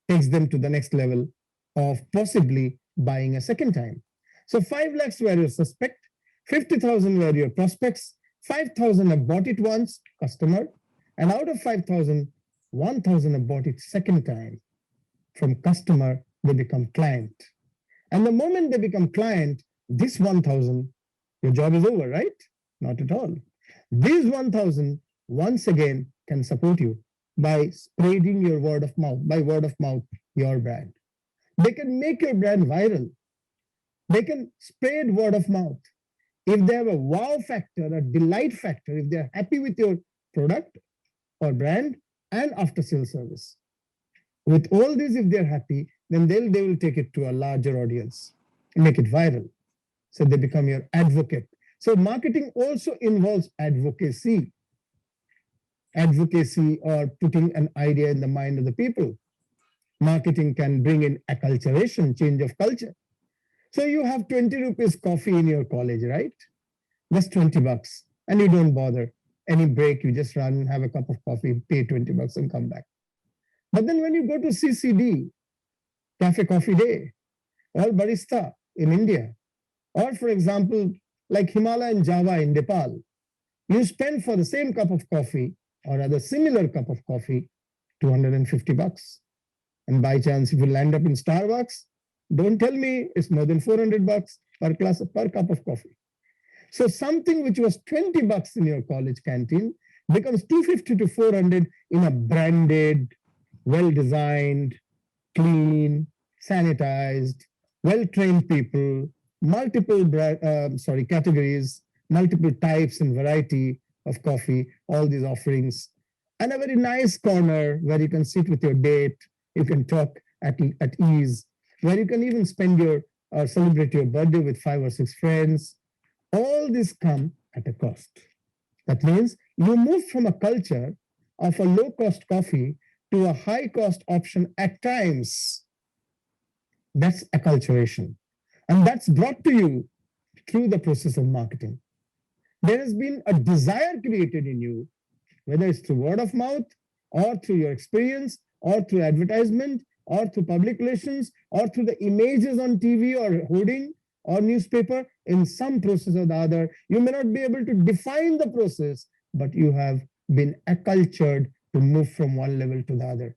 takes them to the next level of possibly buying a second time. So 5 lakhs were your suspect, 50,000 were your prospects, 5,000 have bought it once, customer, and out of 5,000, 1,000 have bought it second time. From customer, they become client. And the moment they become client, this 1,000, your job is over, right? Not at all. These 1,000, once again, can support you by spreading your word of mouth, your brand. They can make your brand viral. They can spread word of mouth. If they have a wow factor, a delight factor, if they're happy with your product or brand and after sales service. With all this, if they're happy, then they will take it to a larger audience and make it viral. So they become your advocate. So marketing also involves advocacy. Advocacy or putting an idea in the mind of the people. Marketing can bring in acculturation, change of culture. So you have 20 rupees coffee in your college, right? Just 20 bucks. And you don't bother. Any break, you just run, have a cup of coffee, pay 20 bucks and come back. But then when you go to CCD, Cafe Coffee Day, or Barista in India, or for example, like Himalayan Java in Nepal, you spend for the same cup of coffee or rather similar cup of coffee, 250 bucks. And by chance, if you land up in Starbucks, don't tell me it's more than 400 bucks per cup of coffee. So something which was 20 bucks in your college canteen becomes 250 to 400 in a branded, well-designed, clean, sanitized, well-trained people, multiple categories, multiple types and variety of coffee, all these offerings, and a very nice corner where you can sit with your date, you can talk at ease, where you can even spend your or celebrate your birthday with 5 or 6 friends. All this come at a cost. That means you move from a culture of a low-cost coffee to a high-cost option at times. That's acculturation. And that's brought to you through the process of marketing. There has been a desire created in you, whether it's through word of mouth, or through your experience, or through advertisement, or through public relations, or through the images on TV or hoarding or newspaper, in some process or the other. You may not be able to define the process, but you have been accultured to move from one level to the other.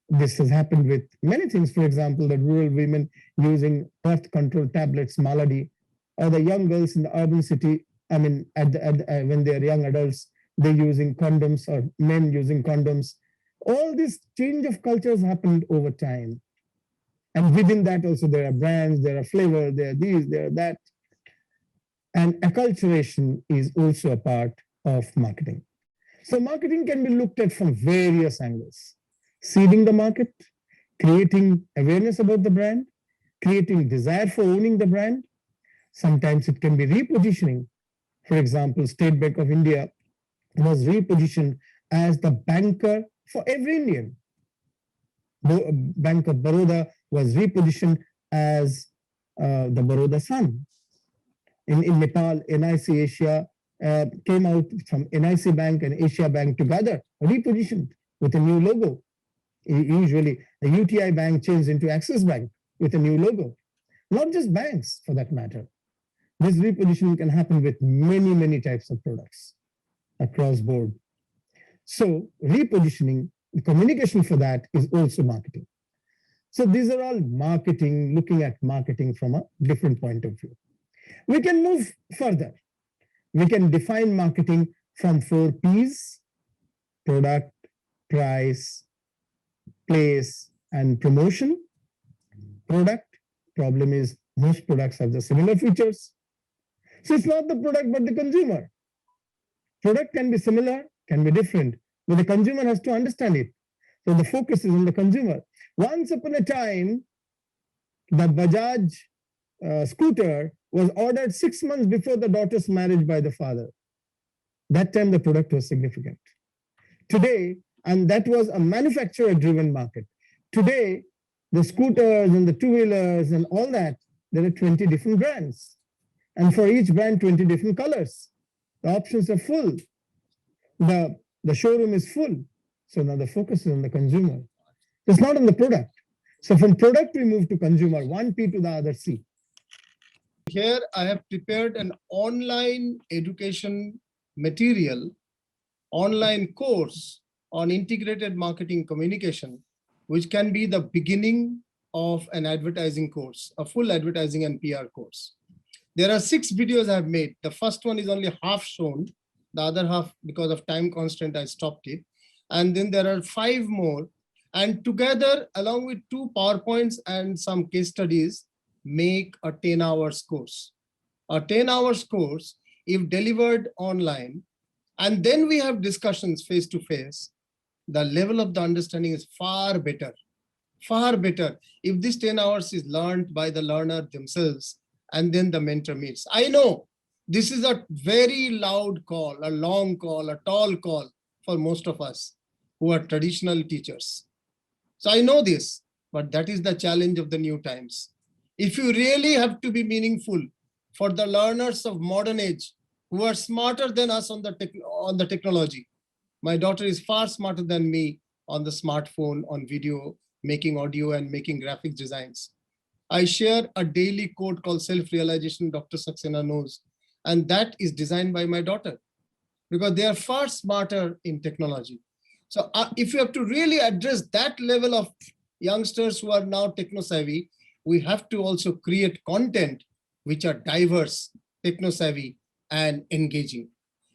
This has happened with many things. For example, the rural women using birth control tablets, malady, or the young girls in the urban city, when they're young adults, they're using condoms, or men using condoms. All this change of cultures happened over time. And within that also there are brands, there are flavor, there are these, there are that. And acculturation is also a part of marketing. So marketing can be looked at from various angles. Seeding the market, creating awareness about the brand, creating desire for owning the brand. Sometimes it can be repositioning. For example, State Bank of India was repositioned as the banker for every Indian. The Bank of Baroda was repositioned as the Baroda Sun. In Nepal, NIC Asia came out from NIC Bank and Asia Bank together, repositioned with a new logo. Usually, the UTI Bank changed into Axis Bank with a new logo. Not just banks, for that matter. This repositioning can happen with many, many types of products across board. So repositioning, the communication for that is also marketing. So these are all marketing, looking at marketing from a different point of view. We can move further. We can define marketing from 4 P's: product, price, place, and promotion. Product, problem is most products have the similar features. So it's not the product, but the consumer. Product can be similar, can be different, but the consumer has to understand it. So the focus is on the consumer. Once upon a time, the Bajaj scooter was ordered 6 months before the daughter's marriage by the father. That time the product was significant. Today, and that was a manufacturer-driven market. Today, the scooters and the two-wheelers and all that, there are 20 different brands. And for each brand, 20 different colors. The options are full. The showroom is full. So now the focus is on the consumer. It's not on the product. So from product, we move to consumer, 1 P to the other C. Here I have prepared an online education material, online course on integrated marketing communication, which can be the beginning of an advertising course, a full advertising and PR course. There are 6 videos I have made. The first one is only half shown. The other half, because of time constraint, I stopped it. And then there are 5 more. And together, along with 2 PowerPoints and some case studies, make a 10 hours course. A 10 hours course, if delivered online, and then we have discussions face to face, the level of the understanding is far better if this 10 hours is learned by the learner themselves and then the mentor meets. I know this is a very loud call, a long call, a tall call for most of us who are traditional teachers. So I know this, but that is the challenge of the new times. If you really have to be meaningful for the learners of modern age who are smarter than us on the technology, my daughter is far smarter than me on the smartphone, on video, making audio and making graphic designs. I share a daily code called Self-Realization, Dr. Saxena knows, and that is designed by my daughter because they are far smarter in technology. So if you have to really address that level of youngsters who are now techno-savvy, we have to also create content which are diverse, techno-savvy, and engaging.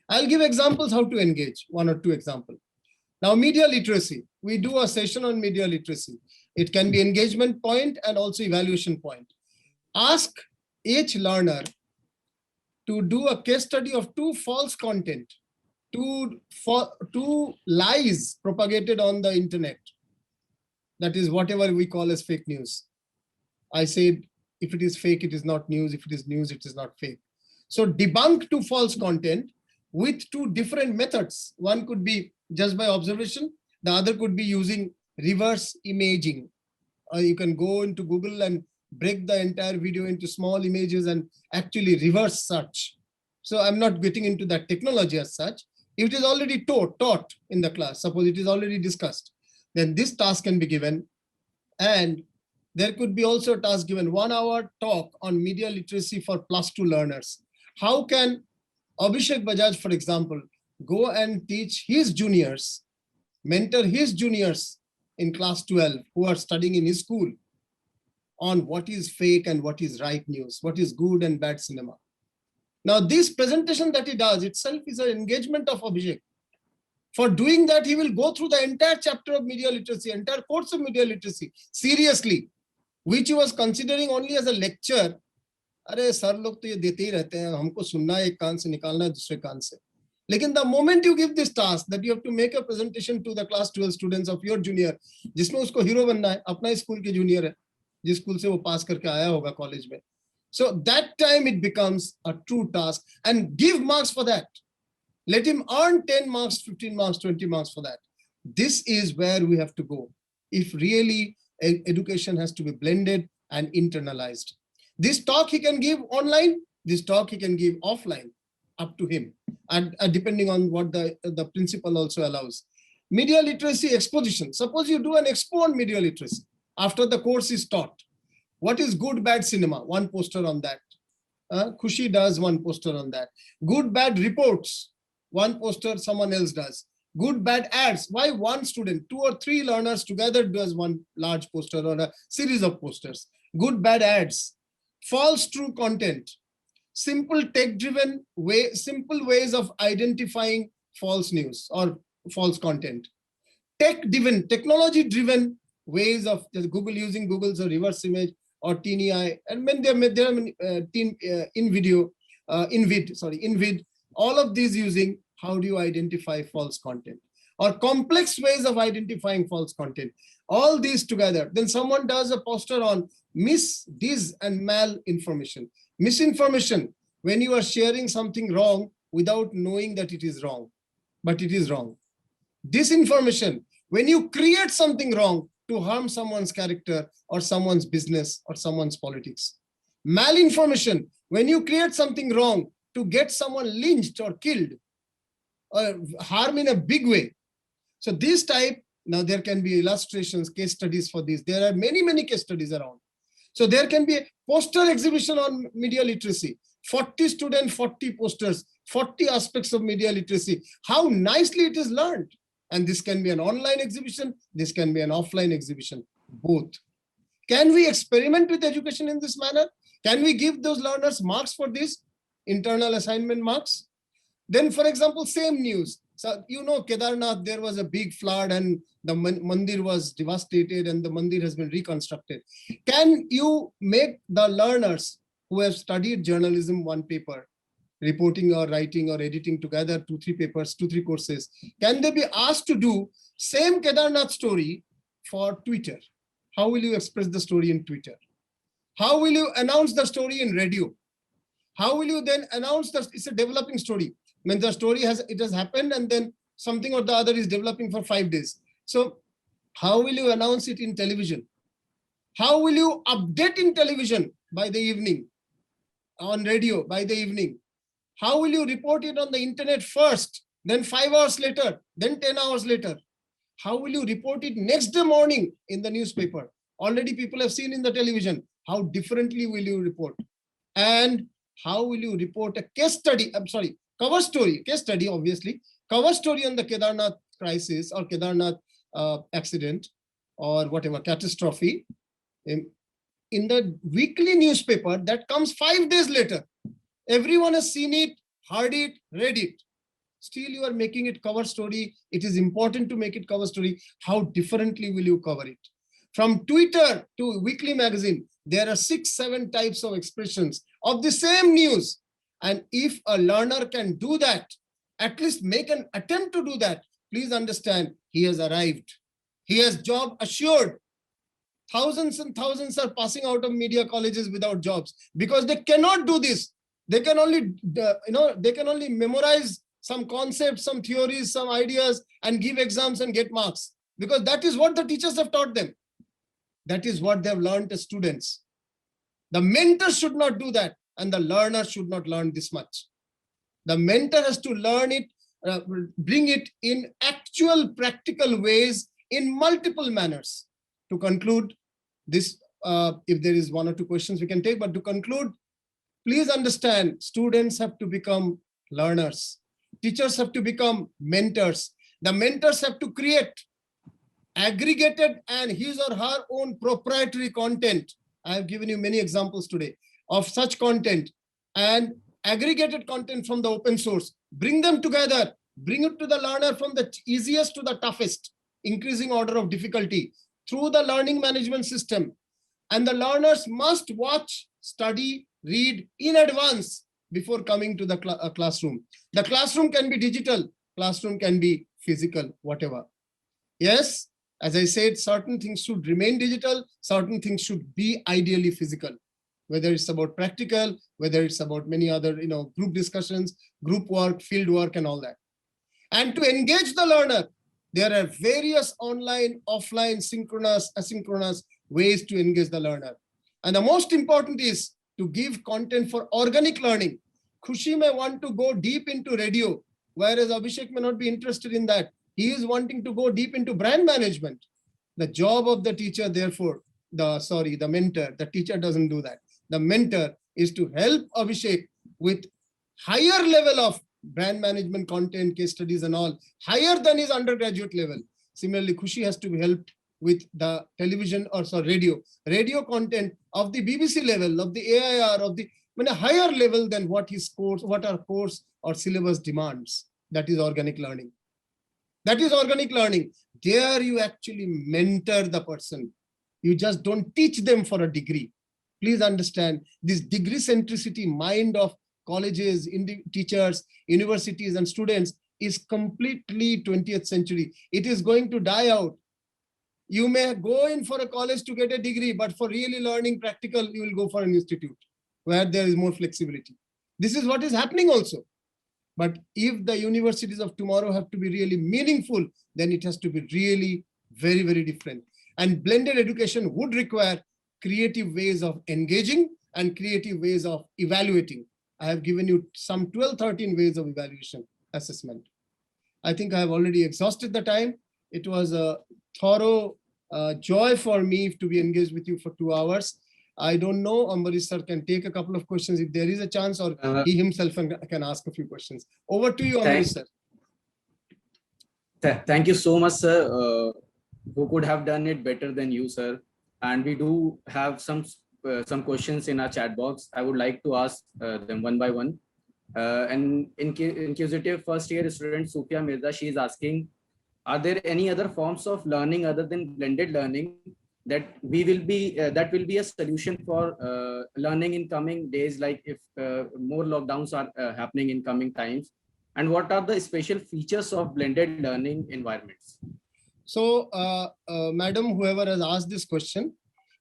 I'll give examples how to engage, 1 or 2 examples. Now, media literacy. We do a session on media literacy. It can be engagement point and also evaluation point. Ask each learner to do a case study of 2 false content, 2 lies propagated on the internet. That is whatever we call as fake news. I said, if it is fake, it is not news. If it is news, it is not fake. So debunk 2 false content with 2 different methods. One could be just by observation. The other could be using reverse imaging. You can go into Google and break the entire video into small images and actually reverse search. So I'm not getting into that technology as such. If it is already taught in the class, suppose it is already discussed, then this task can be given. And there could be also a task given, 1 hour talk on media literacy for +2 learners. How can Abhishek Bajaj, for example, go and teach his juniors, mentor his juniors in class 12 who are studying in his school on what is fake and what is right news, what is good and bad cinema. Now, this presentation that he does itself is an engagement of Abhishek. For doing that, he will go through the entire chapter of media literacy, entire course of media literacy, seriously, which he was considering only as a lecture. अरे sir लोग तो ये देते ही रहते हैं, हमको सुनना है एक कान से निकालना है दूसरे कान से. लेकिन the moment you give this task that you have to make a presentation to the class 12 students of your junior, जिसमें उसको हीरो बनना है, अपना स्कूल के जूनियर है, जिस स्कूल से वो पास करके आया होगा कॉलेज में. So that time it becomes a true task and give marks for that. Let him earn 10 marks, 15 marks, 20 marks for that. This is where we have to go. If really education has to be blended and internalized. This talk he can give online, this talk he can give offline, up to him, and depending on what the principal also allows. Media literacy exposition. Suppose you do an expo on media literacy after the course is taught. What is good, bad cinema? 1 poster on that. Khushi does 1 poster on that. Good, bad reports. 1 poster someone else does. Good, bad ads. Why one student? 2 or 3 learners together does one large poster or a series of posters. Good, bad ads. False, true content. Simple tech-driven simple ways of identifying false news or false content. Tech-driven, technology-driven ways of just Google using Google's reverse image or Teeny Eye, and when there are InVid, all of these using how do you identify false content or complex ways of identifying false content. All these together, then someone does a poster on mis, dis, and mal information. Misinformation, when you are sharing something wrong without knowing that it is wrong, but it is wrong. Disinformation, when you create something wrong to harm someone's character or someone's business or someone's politics. Malinformation, when you create something wrong to get someone lynched or killed or harm in a big way. So this type, now there can be illustrations, case studies for this. There are many, many case studies around. So there can be a poster exhibition on media literacy. 40 students, 40 posters, 40 aspects of media literacy. How nicely it is learned. And this can be an online exhibition. This can be an offline exhibition, both. Can we experiment with education in this manner? Can we give those learners marks for this? Internal assignment marks? Then, for example, same news. So, you know, Kedarnath, there was a big flood and the mandir was devastated and the mandir has been reconstructed. Can you make the learners who have studied journalism one paper, reporting or writing or editing together 2-3 papers, 2-3 courses, can they be asked to do same Kedarnath story for Twitter? How will you express the story in Twitter? How will you announce the story in radio? How will you then announce that it's a developing story? When the story has happened and then something or the other is developing for 5 days. So how will you announce it in television? How will you update in television by the evening, on radio by the evening? How will you report it on the internet first, then 5 hours later, then 10 hours later? How will you report it next day morning in the newspaper? Already people have seen in the television. How differently will you report? And how will you report a case study? Cover story, case study, obviously. Cover story on the Kedarnath crisis or Kedarnath accident or whatever, catastrophe. In the weekly newspaper that comes 5 days later. Everyone has seen it, heard it, read it. Still you are making it cover story. It is important to make it cover story. How differently will you cover it? From Twitter to weekly magazine, there are 6-7 types of expressions of the same news. And if a learner can do that, at least make an attempt to do that, please understand he has arrived. He has job assured. Thousands and thousands are passing out of media colleges without jobs because they cannot do this. They can only, they can only memorize some concepts, some theories, some ideas, and give exams and get marks because that is what the teachers have taught them. That is what they have learned as students. The mentor should not do that, and the learner should not learn this much. The mentor has to learn it, bring it in actual practical ways in multiple manners. To conclude this, if there is 1 or 2 questions we can take, but to conclude, please understand, students have to become learners. Teachers have to become mentors. The mentors have to create aggregated and his or her own proprietary content. I have given you many examples today of such content and aggregated content from the open source. Bring them together, bring it to the learner from the easiest to the toughest, increasing order of difficulty through the learning management system. And the learners must watch, study, read in advance before coming to the classroom. The classroom can be digital, classroom can be physical, whatever. Yes, as I said, certain things should remain digital, certain things should be ideally physical, whether it's about practical, whether it's about many other, group discussions, group work, field work, and all that. And to engage the learner, there are various online, offline, synchronous, asynchronous ways to engage the learner. And the most important is to give content for organic learning. Khushi may want to go deep into radio, whereas Abhishek may not be interested in that. He is wanting to go deep into brand management. The job of the teacher, therefore, the mentor, the teacher doesn't do that. The mentor is to help Abhishek with higher level of brand management content, case studies and all, higher than his undergraduate level. Similarly, Khushi has to be helped with the television or radio content of the BBC level, of the AIR, of the a higher level than what his course, what our course or syllabus demands. That is organic learning. That is organic learning. There you actually mentor the person. You just don't teach them for a degree. Please understand this degree centricity mind of colleges, teachers, universities and students is completely 20th century. It is going to die out. You may go in for a college to get a degree, but for really learning practical, you will go for an institute where there is more flexibility. This is what is happening also. But if the universities of tomorrow have to be really meaningful, then it has to be really very, very different. And blended education would require creative ways of engaging and creative ways of evaluating. I have given you some 12, 13 ways of evaluation assessment. I think I have already exhausted the time. It was a thorough joy for me to be engaged with you for 2 hours. I don't know, Ambarish sir can take a couple of questions if there is a chance, or he himself can ask a few questions. Over to you, Ambarish sir. Thank you so much, sir. Who could have done it better than you, sir? And we do have some questions in our chat box. I would like to ask them one by one. And inquisitive first year student Sufia Mirza, she is asking, are there any other forms of learning other than blended learning that will be a solution for learning in coming days, like if more lockdowns are happening in coming times? And what are the special features of blended learning environments? So, madam, whoever has asked this question,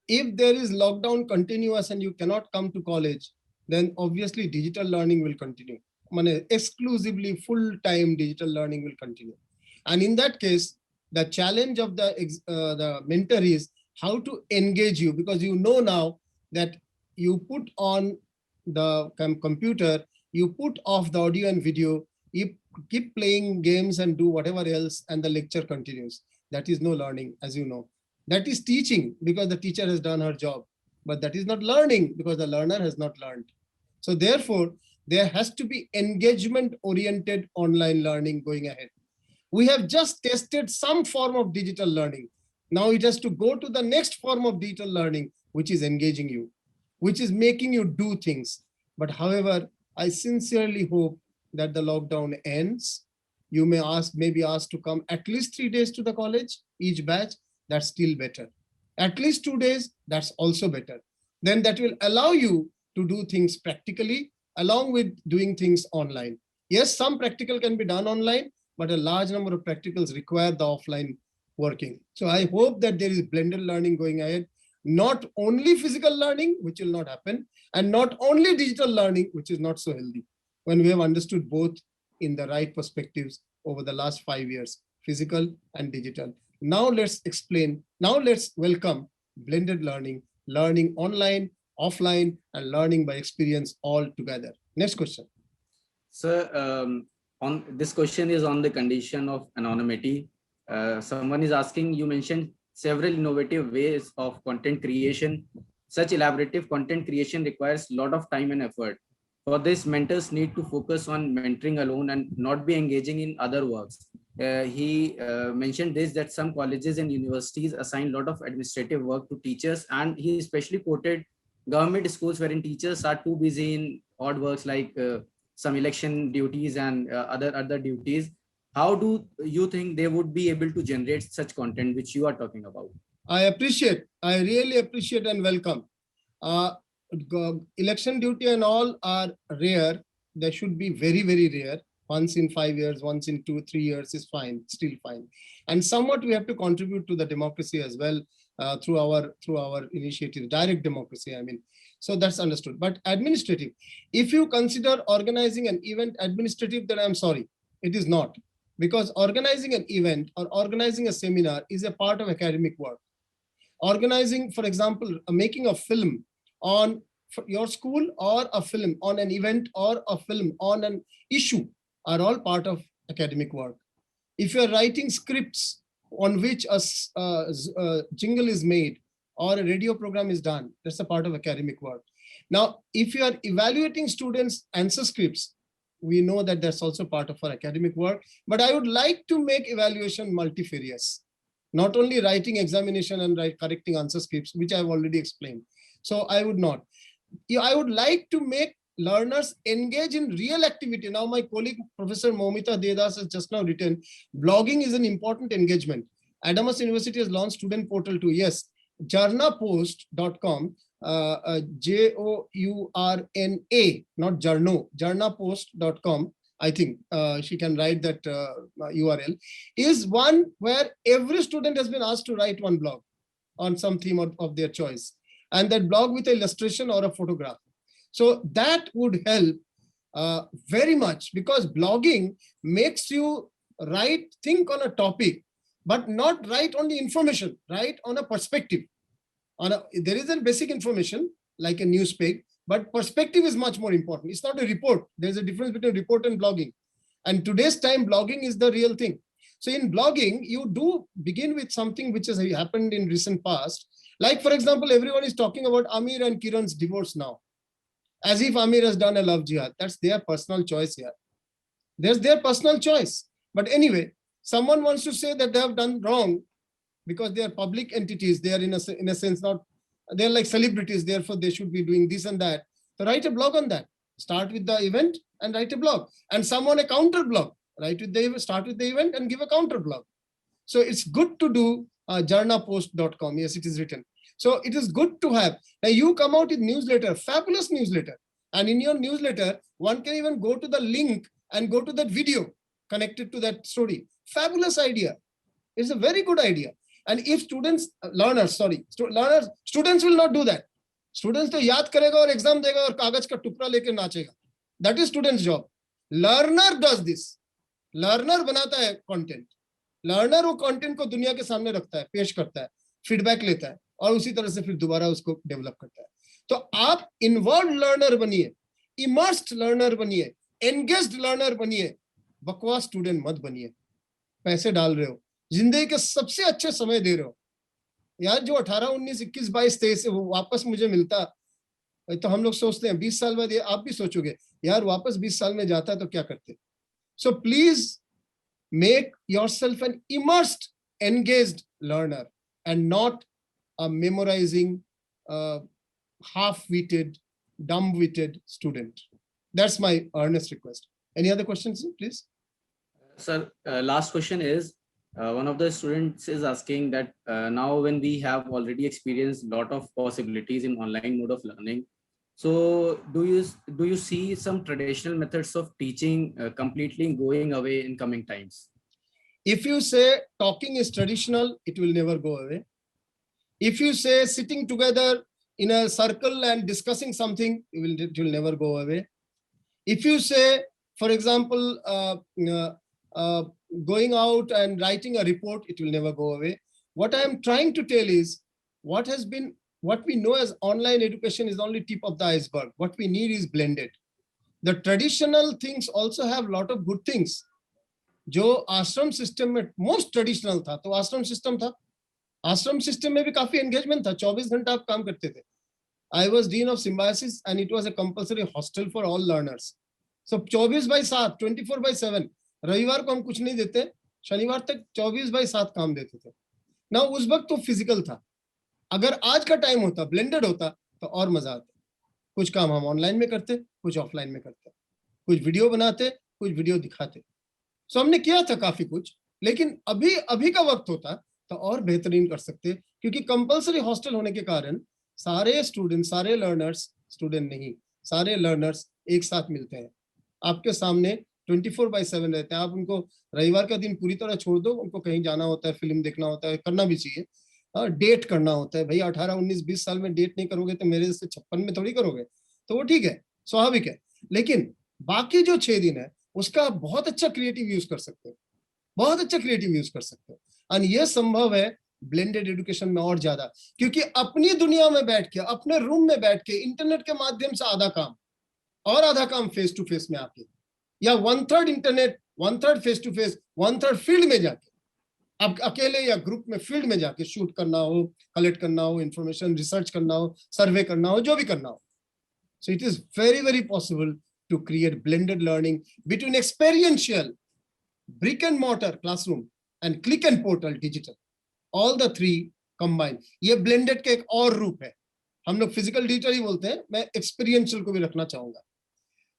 if there is lockdown continuous and you cannot come to college, then obviously digital learning will continue. Exclusively full-time digital learning will continue. And in that case, the challenge of the mentor is how to engage you, because you know now that you put on the computer, you put off the audio and video, you keep playing games and do whatever else, and the lecture continues. That is no learning, as you know. That is teaching because the teacher has done her job, but that is not learning because the learner has not learned. So therefore, there has to be engagement-oriented online learning going ahead. We have just tested some form of digital learning. Now it has to go to the next form of digital learning, which is engaging you, which is making you do things. But however, I sincerely hope that the lockdown ends. You may be asked to come at least 3 days to the college, each batch. That's still better. At least 2 days, that's also better. Then that will allow you to do things practically along with doing things online. Yes, some practical can be done online, but a large number of practicals require the offline working. So I hope that there is blended learning going ahead, not only physical learning, which will not happen, and not only digital learning, which is not so healthy, when we have understood both in the right perspectives over the last 5 years, physical and digital. Now let's explain, now let's welcome blended learning, learning online, offline, and learning by experience all together. Next question. Sir, on this question is on the condition of anonymity. Someone is asking, you mentioned several innovative ways of content creation. Such elaborative content creation requires a lot of time and effort. For this, mentors need to focus on mentoring alone and not be engaging in other works. He mentioned this, that some colleges and universities assign a lot of administrative work to teachers, and he especially quoted government schools wherein teachers are too busy in odd works like some election duties and other duties. How do you think they would be able to generate such content which you are talking about? I really appreciate and welcome. Election duty and all are rare. They should be very, very rare. Once in 5 years, once in 2, 3 years is fine, still fine. And somewhat we have to contribute to the democracy as well through our initiative, direct democracy, I mean. So that's understood. But administrative, if you consider organizing an event administrative, then I'm sorry, it is not. Because organizing an event or organizing a seminar is a part of academic work. Organizing, for example, making a film on your school, or a film on an event, or a film on an issue are all part of academic work. If you're writing scripts on which a jingle is made or a radio program is done, that's a part of academic work. Now, if you are evaluating students' answer scripts, We know that that's also part of our academic work, but I would like to make evaluation multifarious, not only writing examination and correcting answer scripts, which I've already explained. So I would not. I would like to make learners engage in real activity. Now, my colleague, Professor Momita Dedas, has just now written, blogging is an important engagement. Adamas University has launched student portal too. Yes, jarnapost.com, Journa, not Jarno, jarnapost.com. I think she can write that URL, is one where every student has been asked to write one blog on some theme of their choice, and that blog with an illustration or a photograph. So that would help very much, because blogging makes you think on a topic, but not write on the information, write on a perspective. There is a basic information like a news page, but perspective is much more important. It's not a report. There's a difference between report and blogging. And today's time, blogging is the real thing. So in blogging, you do begin with something which has happened in recent past. Like, for example, everyone is talking about Amir and Kiran's divorce now, as if Amir has done a love jihad. That's their personal choice here. There's their personal choice. But anyway, someone wants to say that they have done wrong because they are public entities. They are in a sense not, they're like celebrities, therefore they should be doing this and that. So write a blog on that. Start with the event and write a blog. And someone a counter blog. Start with the event and give a counter blog. So it's good to do jarnapost.com. Yes, it is written. So it is good to have. Now you come out with newsletter, fabulous newsletter. And in your newsletter, one can even go to the link and go to that video connected to that story. Fabulous idea. It's a very good idea. And if students will not do that. Students to yaad karega aur exam dega aur kagaj ka tukra leke nachega. That is student's job. Learner does this. Learner banata hai content. Learner वो content को दुनिया के सामने रखता है, पेश करता है, feedback लेता है और उसी तरह से फिर दोबारा उसको develop करता है. तो आप involved learner बनिए, immersed learner बनिए, engaged learner बनिए, बकवास student मत बनिए. पैसे डाल रहे हो, जिंदगी के सबसे अच्छे समय दे रहे हो. यार जो 18, 19, 21, 22, 23 वो वापस मुझे मिलता, तो हम लोग सोचते हैं 20 साल बाद, ये आप भी सोचोगे यार वापस 20 साल में जाता तो क्या करते. So please make yourself an immersed, engaged learner and not a memorizing, half-witted, dumb-witted student. That's my earnest request. Any other questions, please? Sir, last question is, one of the students is asking that now when we have already experienced a lot of possibilities in online mode of learning, so do you see some traditional methods of teaching completely going away in coming times? If you say talking is traditional, it will never go away. If you say sitting together in a circle and discussing something, it will never go away. If you say, for example, going out and writing a report, it will never go away. What I am trying to tell is what we know as online education is only tip of the iceberg. What we need is blended. The traditional things also have a lot of good things. जो आश्रम system में most traditional था, तो आश्रम system था. आश्रम system में भी काफी एंगेजमेंट था, 24 घंटा आप काम करते थे. I was dean of symbiosis and it was a compulsory hostel for all learners. So 24/7, 24/7. रविवार को हम कुछ नहीं देते, शनिवार तक 24/7 काम देते थे. ना उस वक्त तो फिजिकल था. अगर आज का टाइम होता, ब्लेंडेड होता, तो और मजा आता. कुछ काम हम ऑनलाइन में करते, कुछ ऑफलाइन में करते, कुछ वीडियो बनाते, कुछ वीडियो दिखाते. सो हमने किया था काफी कुछ, लेकिन अभी का वक्त होता तो और बेहतरीन कर सकते, क्योंकि कंपलसरी हॉस्टल होने के कारण सारे स्टूडेंट, सारे लर्नर्स, स्टूडेंट नहीं, सारे लर्नर्स एक साथ मिलते हैं, आपके सामने 24/7 रहते हैं. आप उनको रविवार का दिन पूरी तरह छोड़ दो, उनको कहीं जाना होता है, फिल्म देखना होता है, करना भी चाहिए, डेट करना होता है. भाई 18, 19, 20 साल में डेट नहीं करोगे तो मेरे जैसे 56 में थोड़ी करोगे, तो वो ठीक है, स्वाभाविक है. लेकिन बाकी जो 6 दिन है उसका बहुत अच्छा क्रिएटिव यूज कर सकते हो, बहुत अच्छा क्रिएटिव यूज कर सकते हो. और ये संभव है ब्लेंडेड एजुकेशन में और ज्यादा, क्योंकि अपनी दुनिया में बैठ के, अपने रूम में बैठ के, इंटरनेट के माध्यम से आधा काम और आधा काम फेस टू फेस में आके, या 1/3 internet, 1/3 face to face, 1/3 field में जाके, अब अकेले या ग्रुप में फील्ड में जाके शूट करना हो, कलेक्ट करना हो, इंफॉर्मेशन रिसर्च करना हो, सर्वे करना हो, जो भी करना हो. So it is very very possible to create blended learning between experiential, brick and mortar classroom and click and portal digital. All the three combined. ये blended का एक और रूप है. हम लोग physical digital ही बोलते हैं. मैं experiential को भी रखना चाहूँगा.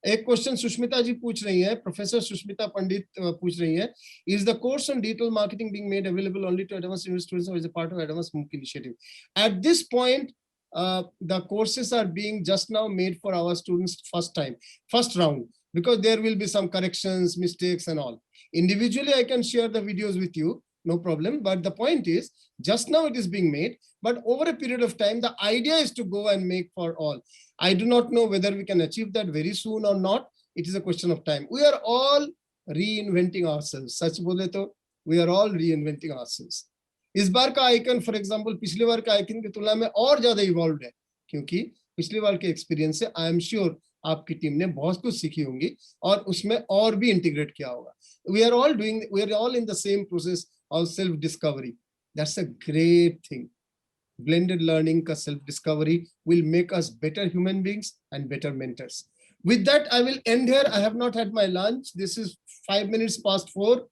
एक क्वेश्चन सुष्मिता जी पूछ रही है, प्रोफेसर सुष्मिता पंडित पूछ रही है, is the course on digital marketing being made available only to Adamas University students or is a part of Adamas MOOC initiative? At this point, the courses are being just now made for our students first round, because there will be some corrections, mistakes and all. Individually, I can share the videos with you, no problem. But the point is, just now it is being made, but over a period of time, the idea is to go and make for all. I do not know whether we can achieve that very soon or not. It is a question of time. We are all reinventing ourselves. Sach bole to, we are all reinventing ourselves. इस बार का icon for example पिछले बार का icon की तुलना में और ज्यादा evolve है, क्योंकि पिछले बार के एक्सपीरियंस से आई एम श्योर आपकी टीम ने बहुत कुछ सीखी होंगी और उसमें और भी इंटीग्रेट किया होगा. We are all in the same process of self discovery. That's a great thing. Blended learning ka self-discovery will make us better human beings and better mentors. With that, I will end here. I have not had my lunch. This is 5 minutes past 4.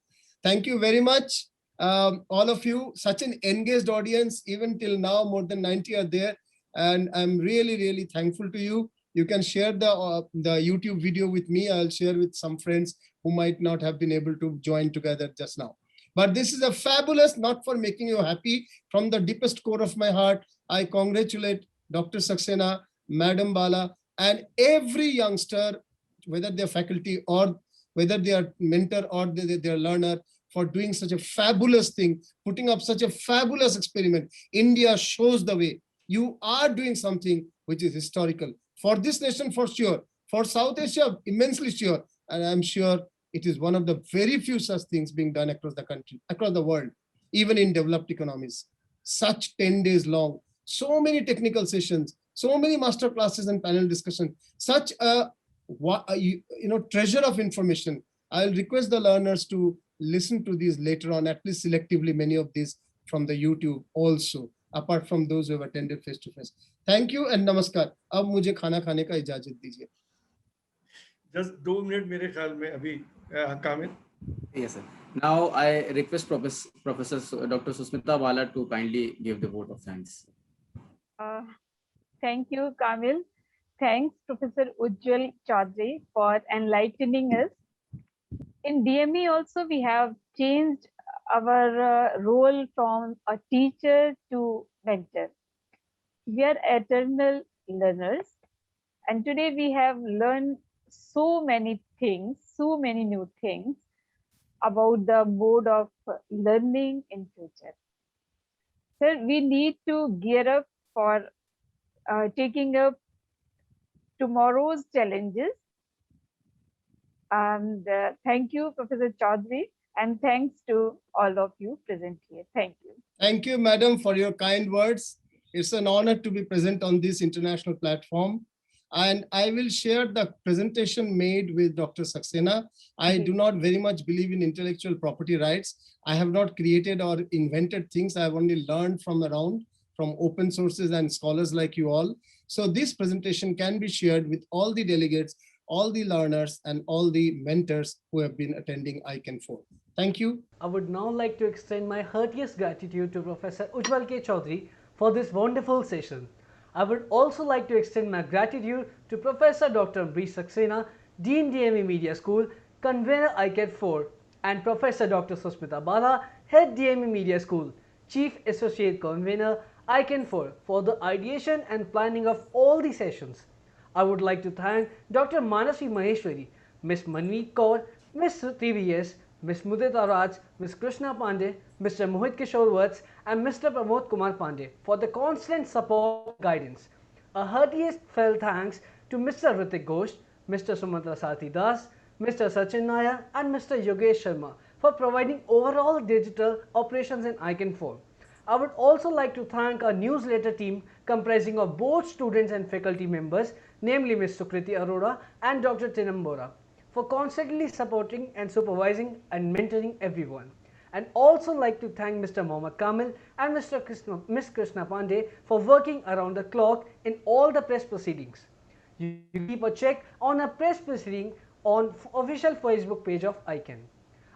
Thank you very much. All of you, such an engaged audience, even till now, more than 90 are there. And I'm really, really thankful to you. You can share the YouTube video with me. I'll share with some friends who might not have been able to join together just now. But this is a fabulous, not for making you happy, from the deepest core of my heart, I congratulate Dr. Saxena, Madam Bala, and every youngster, whether they're faculty or whether they are mentor or they're learner, for doing such a fabulous thing, putting up such a fabulous experiment. India shows the way. You are doing something which is historical. For this nation, for sure. For South Asia, immensely sure. And I'm sure it is one of the very few such things being done across the country, across the world, even in developed economies. Such 10 days long, so many technical sessions, so many master classes and panel discussion, such a treasure of information. I'll request the learners to listen to these later on, at least selectively, many of these from the YouTube also, apart from those who have attended face-to-face. Thank you and namaskar. अब मुझे खाना खाने का इजाजत दीजिए. Just 2 minutes मेरे ख्याल में अभी कामिल. Yes, sir. Now I request Professor Dr. Susmita Bala to kindly give the vote of thanks. Thank you, Kamil. Thanks, Professor Ujjwal Chaudhary, for enlightening us. In DME also, we have changed our role from a teacher to mentor. We are eternal learners, and today we have learned so many things, so many new things about the mode of learning in future. Sir, we need to gear up for taking up tomorrow's challenges. And thank you, Professor Chaudhary, and thanks to all of you present here. Thank you. Thank you, madam, for your kind words. It's an honor to be present on this international platform. And I will share the presentation made with Dr. Saxena. I do not very much believe in intellectual property rights. I have not created or invented things. I have only learned from around, from open sources and scholars like you all. So this presentation can be shared with all the delegates, all the learners, and all the mentors who have been attending ICAN4. Thank you. I would now like to extend my heartiest gratitude to Professor Ujjwal K. Chaudhary for this wonderful session. I would also like to extend my gratitude to Professor Dr. B. Saxena, Dean DME Media School, Convener ICAN4, and Professor Dr. Susmita Bala, Head DME Media School, Chief Associate Convener ICAN4, for the ideation and planning of all the sessions. I would like to thank Dr. Manasi Maheshwari, Ms. Manmeet Kaur, Ms. TVS, Ms. Mudita Raj, Ms. Krishna Pandey, Mr. Mohit Kishore Vats, and Mr. Pramod Kumar Pandey for the constant support and guidance. A heartiest felt thanks to Mr. Ritik Ghosh, Mr. Sumatra Sathi Das, Mr. Sachin Nair, and Mr. Yogesh Sharma for providing overall digital operations in ICAN4. I would also like to thank our newsletter team comprising of both students and faculty members, namely Ms. Sukriti Arora and Dr. Tinam Bora, for constantly supporting and supervising and mentoring everyone. And also like to thank Mr. Mohammad Kamil and Ms. Krishna Pandey for working around the clock in all the press proceedings. You can keep a check on a press proceeding on official Facebook page of ICAN.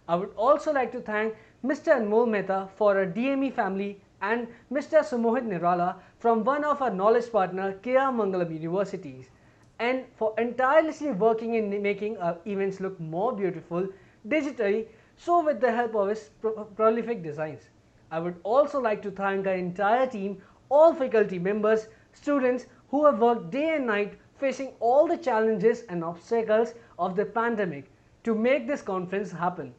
I would also like to thank Mr. Anmol Mehta for our DME family and Mr. Sumohit Nirala from one of our knowledge partner K.R. Mangalam Universities, and for tirelessly working in making our events look more beautiful digitally, so with the help of his prolific designs. I would also like to thank our entire team, all faculty members, students who have worked day and night facing all the challenges and obstacles of the pandemic to make this conference happen.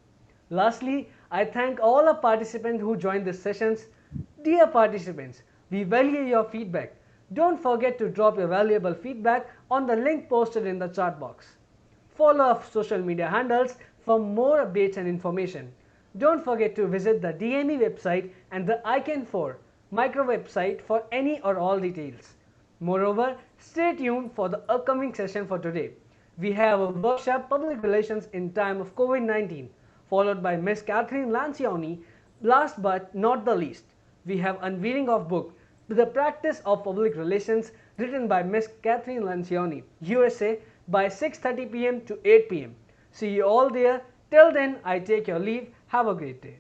Lastly, I thank all our participants who joined these sessions. Dear participants, we value your feedback. Don't forget to drop your valuable feedback on the link posted in the chat box. Follow our social media handles for more updates and information. Don't forget to visit the DME website and the ICAN4 micro website for any or all details. Moreover, stay tuned for the upcoming session for today. We have a workshop Public Relations in time of COVID-19, followed by Miss Catherine Lancioni. Last but not the least, we have unveiling of book The Practice of Public Relations, written by Miss Catherine Lancioni, USA, by 6:30 p.m. to 8 p.m. See you all there. Till then, I take your leave. Have a great day.